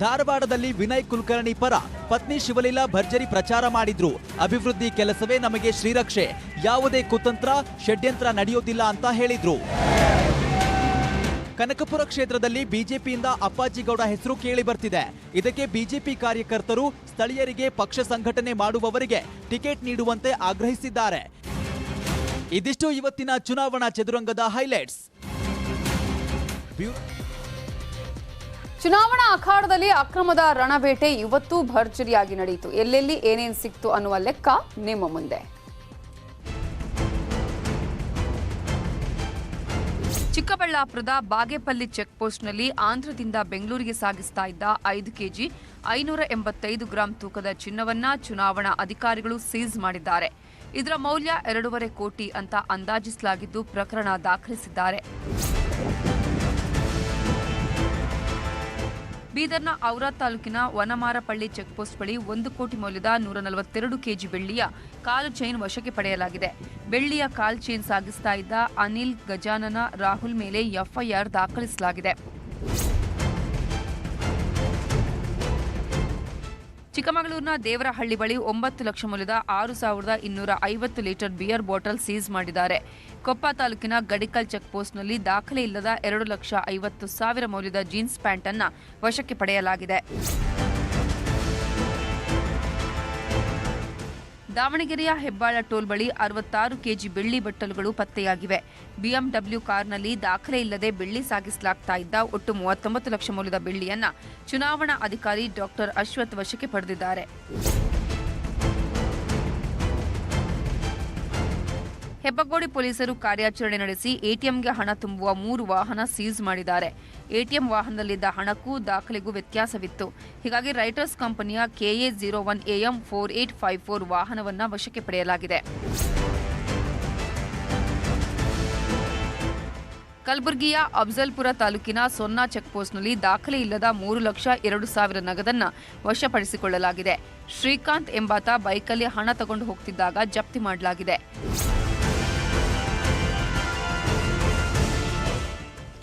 ಧಾರವಾಡದಲ್ಲಿ ವಿನಯ್ ಕುಲಕರ್ಣಿ ಪರ ಪತ್ನಿ ಶಿವಲೀಲಾ ಭರ್ಜರಿ ಪ್ರಚಾರ ಮಾಡಿದ್ರು. ಅಭಿವೃದ್ಧಿ ಕೆಲಸವೇ ನಮಗೆ ಶ್ರೀರಕ್ಷೆ, ಯಾವುದೇ ಕುತಂತ್ರ ಷಡ್ಯಂತ್ರ ನಡೆಯೋದಿಲ್ಲ ಅಂತ ಹೇಳಿದ್ರು. ಕನಕಪುರ ಕ್ಷೇತ್ರದಲ್ಲಿ ಬಿಜೆಪಿಯಿಂದ ಅಪ್ಪಾಜಿಗೌಡ ಹೆಸರು ಕೇಳಿ ಬರ್ತಿದೆ. ಇದಕ್ಕೆ ಬಿಜೆಪಿ ಕಾರ್ಯಕರ್ತರು ಸ್ಥಳೀಯರಿಗೆ ಪಕ್ಷ ಸಂಘಟನೆ ಮಾಡುವವರಿಗೆ ಟಿಕೆಟ್ ನೀಡುವಂತೆ ಆಗ್ರಹಿಸಿದ್ದಾರೆ. ಇದಿಷ್ಟು ಇವತ್ತಿನ ಚುನಾವಣಾ ಚದುರಂಗದ ಹೈಲೈಟ್ಸ್. ಚುನಾವಣಾ ಅಖಾಡದಲ್ಲಿ ಅಕ್ರಮದ ರಣಬೇಟೆ ಇವತ್ತೂ ಭರ್ಜರಿಯಾಗಿ ನಡೆಯಿತು. ಎಲ್ಲೆಲ್ಲಿ ಏನೇನ್ ಸಿಕ್ತು ಅನ್ನುವ ಲೆಕ್ಕ ನಿಮ್ಮ ಮುಂದೆ. ಚಿಕ್ಕಬಳ್ಳಾಪುರದ ಬಾಗೇಪಲ್ಲಿ ಚೆಕ್ ಪೋಸ್ಟ್ನಲ್ಲಿ ಆಂಧ್ರದಿಂದ ಬೆಂಗಳೂರಿಗೆ ಸಾಗಿಸ್ತಾ ಇದ್ದ 5 ಕೆಜಿ 585 ಗ್ರಾಂ ತೂಕದ ಚಿನ್ನವನ್ನ ಚುನಾವಣಾ ಅಧಿಕಾರಿಗಳು ಸೀಸ್ ಮಾಡಿದ್ದಾರೆ. ಇದರ ಮೌಲ್ಯ 2.5 ಕೋಟಿ ಅಂತ ಅಂದಾಜಿಸಲಾಗಿದ್ದು ಪ್ರಕರಣ ದಾಖಲಿಸಿದ್ದಾರೆ. ಬೀದರ್ನ ಔರಾ ತಾಲೂಕಿನ ವನಮಾರಪಳ್ಳಿ ಚೆಕ್ಪೋಸ್ಟ್ ಬಳಿ 1 ಕೋಟಿ ಮೌಲ್ಯದ 142 ಕೆಜಿ ಬೆಳ್ಳಿಯ ಕಾಲು ಚೈನ್ ವಶಕ್ಕೆ ಪಡೆಯಲಾಗಿದೆ. ಬೆಳ್ಳಿಯ ಕಾಲ್ ಚೈನ್ ಸಾಗಿಸ್ತಾ ಇದ್ದ ಅನಿಲ್, ಗಜಾನನ, ರಾಹುಲ್ ಮೇಲೆ ಎಫ್ಐಆರ್ ದಾಖಲಿಸಲಾಗಿದೆ. ಚಿಕ್ಕಮಗಳೂರಿನ ದೇವರಹಳ್ಳಿ ಬಳಿ 9 ಲಕ್ಷ ಮೌಲ್ಯದ 6,250 ಲೀಟರ್ ಬಿಯರ್ ಬಾಟಲ್ ಸೀಸ್ ಮಾಡಿದ್ದಾರೆ. ಕೊಪ್ಪ ತಾಲೂಕಿನ ಗಡಿಕಲ್ ಚೆಕ್ ಪೋಸ್ಟ್ನಲ್ಲಿ ದಾಖಲೆ ಇಲ್ಲದ 2,50,000 ಮೌಲ್ಯದ ಜೀನ್ಸ್ ಪ್ಯಾಂಟ್ ಅನ್ನು ವಶಕ್ಕೆ ಪಡೆಯಲಾಗಿದೆ. ದಾವಣಗೆರೆಯ ಹೆಬ್ಬಾಳ ಟೋಲ್ ಬಳಿ 66 ಕೆಜಿ ಬೆಳ್ಳಿ ಬಟ್ಟಲುಗಳು ಪತ್ತೆಯಾಗಿವೆ. ಬಿಎಂಡಬ್ಲ್ಯೂ ಕಾರ್ನಲ್ಲಿ ದಾಖಲೆ ಇಲ್ಲದೆ ಬೆಳ್ಳಿ ಸಾಗಿಸಲಾಗ್ತಾ ಇದ್ದ ಒಟ್ಟು 39 ಲಕ್ಷ ಮೌಲ್ಯದ ಬೆಳ್ಳಿಯನ್ನ ಚುನಾವಣಾ ಅಧಿಕಾರಿ ಡಾಕ್ಟರ್ ಅಶ್ವಥ್ ವಶಕ್ಕೆ ಪಡೆದಿದ್ದಾರೆ. ಹೆಬ್ಬಗೋಡಿ ಪೊಲೀಸರು ಕಾರ್ಯಾಚರಣೆ ನಡೆಸಿ ಎಟಿಎಂಗೆ ಹಣ ತುಂಬುವ 3 ವಾಹನ ಸೀಸ್ ಮಾಡಿದ್ದಾರೆ. ಎಟಿಎಂ ವಾಹನದಲ್ಲಿದ್ದ ಹಣಕ್ಕೂ ದಾಖಲೆಗೂ ವ್ಯತ್ಯಾಸವಿತ್ತು. ಹೀಗಾಗಿ ರೈಟರ್ಸ್ ಕಂಪನಿಯ KA01AM 4854 ವಾಹನವನ್ನು ವಶಕ್ಕೆ ಪಡೆಯಲಾಗಿದೆ. ಕಲಬುರಗಿಯ ಅಫ್ಜಲ್ಪುರ ತಾಲೂಕಿನ ಸೊನ್ನಾ ಚೆಕ್ಪೋಸ್ಟ್ನಲ್ಲಿ ದಾಖಲೆ ಇಲ್ಲದ 3,02,000 ನಗದನ್ನು ವಶಪಡಿಸಿಕೊಳ್ಳಲಾಗಿದೆ. ಶ್ರೀಕಾಂತ್ ಎಂಬಾತ ಬೈಕಲ್ಲಿ ಹಣ ತಗೊಂಡು ಹೋಗ್ತಿದ್ದಾಗ ಜಪ್ತಿ ಮಾಡಲಾಗಿದೆ.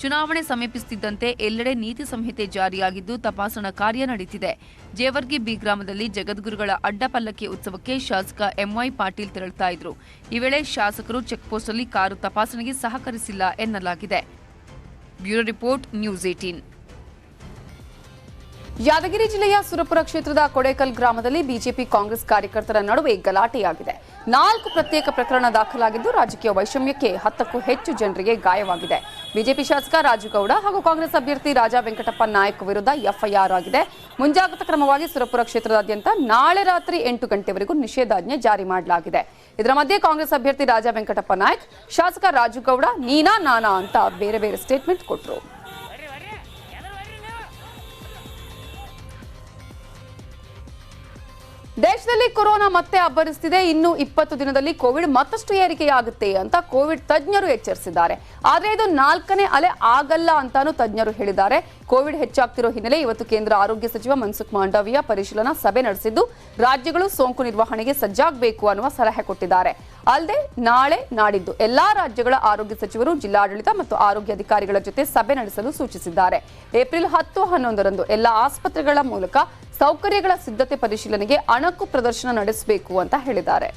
ಚುನಾವಣೆ ಸಮೀಪಿಸುತ್ತಿದ್ದಂತೆ ಎಲ್ಲೆಡೆ ನೀತಿ ಸಂಹಿತೆ ಜಾರಿಯಾಗಿದ್ದು ತಪಾಸಣಾ ಕಾರ್ಯ ನಡೆಯುತ್ತಿದೆ. ಜೇವರ್ಗಿ ಬಿ ಗ್ರಾಮದಲ್ಲಿ ಜಗದ್ಗುರುಗಳ ಅಡ್ಡಪಲ್ಲಕ್ಕಿ ಉತ್ಸವಕ್ಕೆ ಶಾಸಕ ಎಂವೈ ಪಾಟೀಲ್ ತೆರಳುತ್ತಾ ಇದ್ರು. ಈ ವೇಳೆ ಶಾಸಕರು ಚೆಕ್ಪೋಸ್ಟ್ನಲ್ಲಿ ಕಾರು ತಪಾಸಣೆಗೆ ಸಹಕರಿಸಿಲ್ಲ ಎನ್ನಲಾಗಿದೆ. Bureau report, news 18. ಯಾದಗಿರಿ ಜಿಲ್ಲೆಯ ಸುರಪುರ ಕ್ಷೇತ್ರದ ಕೊಡೇಕಲ್ ಗ್ರಾಮದಲ್ಲಿ ಬಿಜೆಪಿ ಕಾಂಗ್ರೆಸ್ ಕಾರ್ಯಕರ್ತರ ನಡುವೆ ಗಲಾಟೆಯಾಗಿದೆ. 4 ಪ್ರತ್ಯೇಕ ಪ್ರಕರಣ ದಾಖಲಾಗಿದ್ದು ರಾಜಕೀಯ ವೈಷಮ್ಯಕ್ಕೆ 10ಕ್ಕೂ ಹೆಚ್ಚು ಜನರಿಗೆ ಗಾಯವಾಗಿದೆ. ಬಿಜೆಪಿ ಶಾಸಕ ರಾಜುಗೌಡ ಹಾಗೂ ಕಾಂಗ್ರೆಸ್ ಅಭ್ಯರ್ಥಿ ರಾಜಾ ವೆಂಕಟಪ್ಪ ನಾಯಕ್ ವಿರುದ್ಧ ಎಫ್ಐಆರ್ ಆಗಿದೆ. ಮುಂಜಾಗ್ರತಾ ಕ್ರಮವಾಗಿ ಸುರಪುರ ಕ್ಷೇತ್ರದಾದ್ಯಂತ ನಾಳೆ ರಾತ್ರಿ 8 ಗಂಟೆವರೆಗೂ ನಿಷೇಧಾಜ್ಞೆ ಜಾರಿ ಮಾಡಲಾಗಿದೆ. ಇದರ ಮಧ್ಯೆ ಕಾಂಗ್ರೆಸ್ ಅಭ್ಯರ್ಥಿ ರಾಜಾ ವೆಂಕಟಪ್ಪ ನಾಯಕ್ ಶಾಸಕ ರಾಜುಗೌಡ ನೀನಾ ನಾನಾ ಅಂತ ಬೇರೆ ಬೇರೆ ಸ್ಟೇಟ್ಮೆಂಟ್ ಕೊಟ್ಟರು. ದೇಶದಲ್ಲಿ ಕೊರೋನಾ ಮತ್ತೆ ಅಬ್ಬರಿಸುತ್ತಿದೆ. ಇನ್ನು 20 ದಿನದಲ್ಲಿ ಕೋವಿಡ್ ಮತ್ತಷ್ಟು ಏರಿಕೆಯಾಗುತ್ತೆ ಅಂತ ಕೋವಿಡ್ ತಜ್ಞರು ಎಚ್ಚರಿಸಿದ್ದಾರೆ. ಆದ್ರೆ ಇದು 4ನೇ ಅಲೆ ಆಗಲ್ಲ ಅಂತಾನೂ ತಜ್ಞರು ಹೇಳಿದ್ದಾರೆ. ಕೋವಿಡ್ ಹೆಚ್ಚಾಗ್ತಿರೋ ಹಿನ್ನೆಲೆ ಇವತ್ತು ಕೇಂದ್ರ ಆರೋಗ್ಯ ಸಚಿವ ಮನ್ಸುಖ್ ಮಾಂಡವಿಯಾ ಪರಿಶೀಲನಾ ಸಭೆ ನಡೆಸಿದ್ದು ರಾಜ್ಯಗಳು ಸೋಂಕು ನಿರ್ವಹಣೆಗೆ ಸಜ್ಜಾಗಬೇಕು ಅನ್ನುವ ಸಲಹೆ ಕೊಟ್ಟಿದ್ದಾರೆ. ಅಲ್ಲದೆ ನಾಳೆ ನಾಡಿದ್ದು ಎಲ್ಲಾ ರಾಜ್ಯಗಳ ಆರೋಗ್ಯ ಸಚಿವರು ಜಿಲ್ಲಾಡಳಿತ ಮತ್ತು ಆರೋಗ್ಯ ಅಧಿಕಾರಿಗಳ ಜೊತೆ ಸಭೆ ನಡೆಸಲು ಸೂಚಿಸಿದ್ದಾರೆ. ಏಪ್ರಿಲ್ 10-11ರಂದು ಎಲ್ಲಾ ಆಸ್ಪತ್ರೆಗಳ ಮೂಲಕ ಸೌಕರ್ಯಗಳ ಸಿದ್ಧತೆ ಪರಿಶೀಲನೆಗೆ ಅಣಕು ಪ್ರದರ್ಶನ ನಡೆಸಬೇಕು ಅಂತ ಹೇಳಿದ್ದಾರೆ.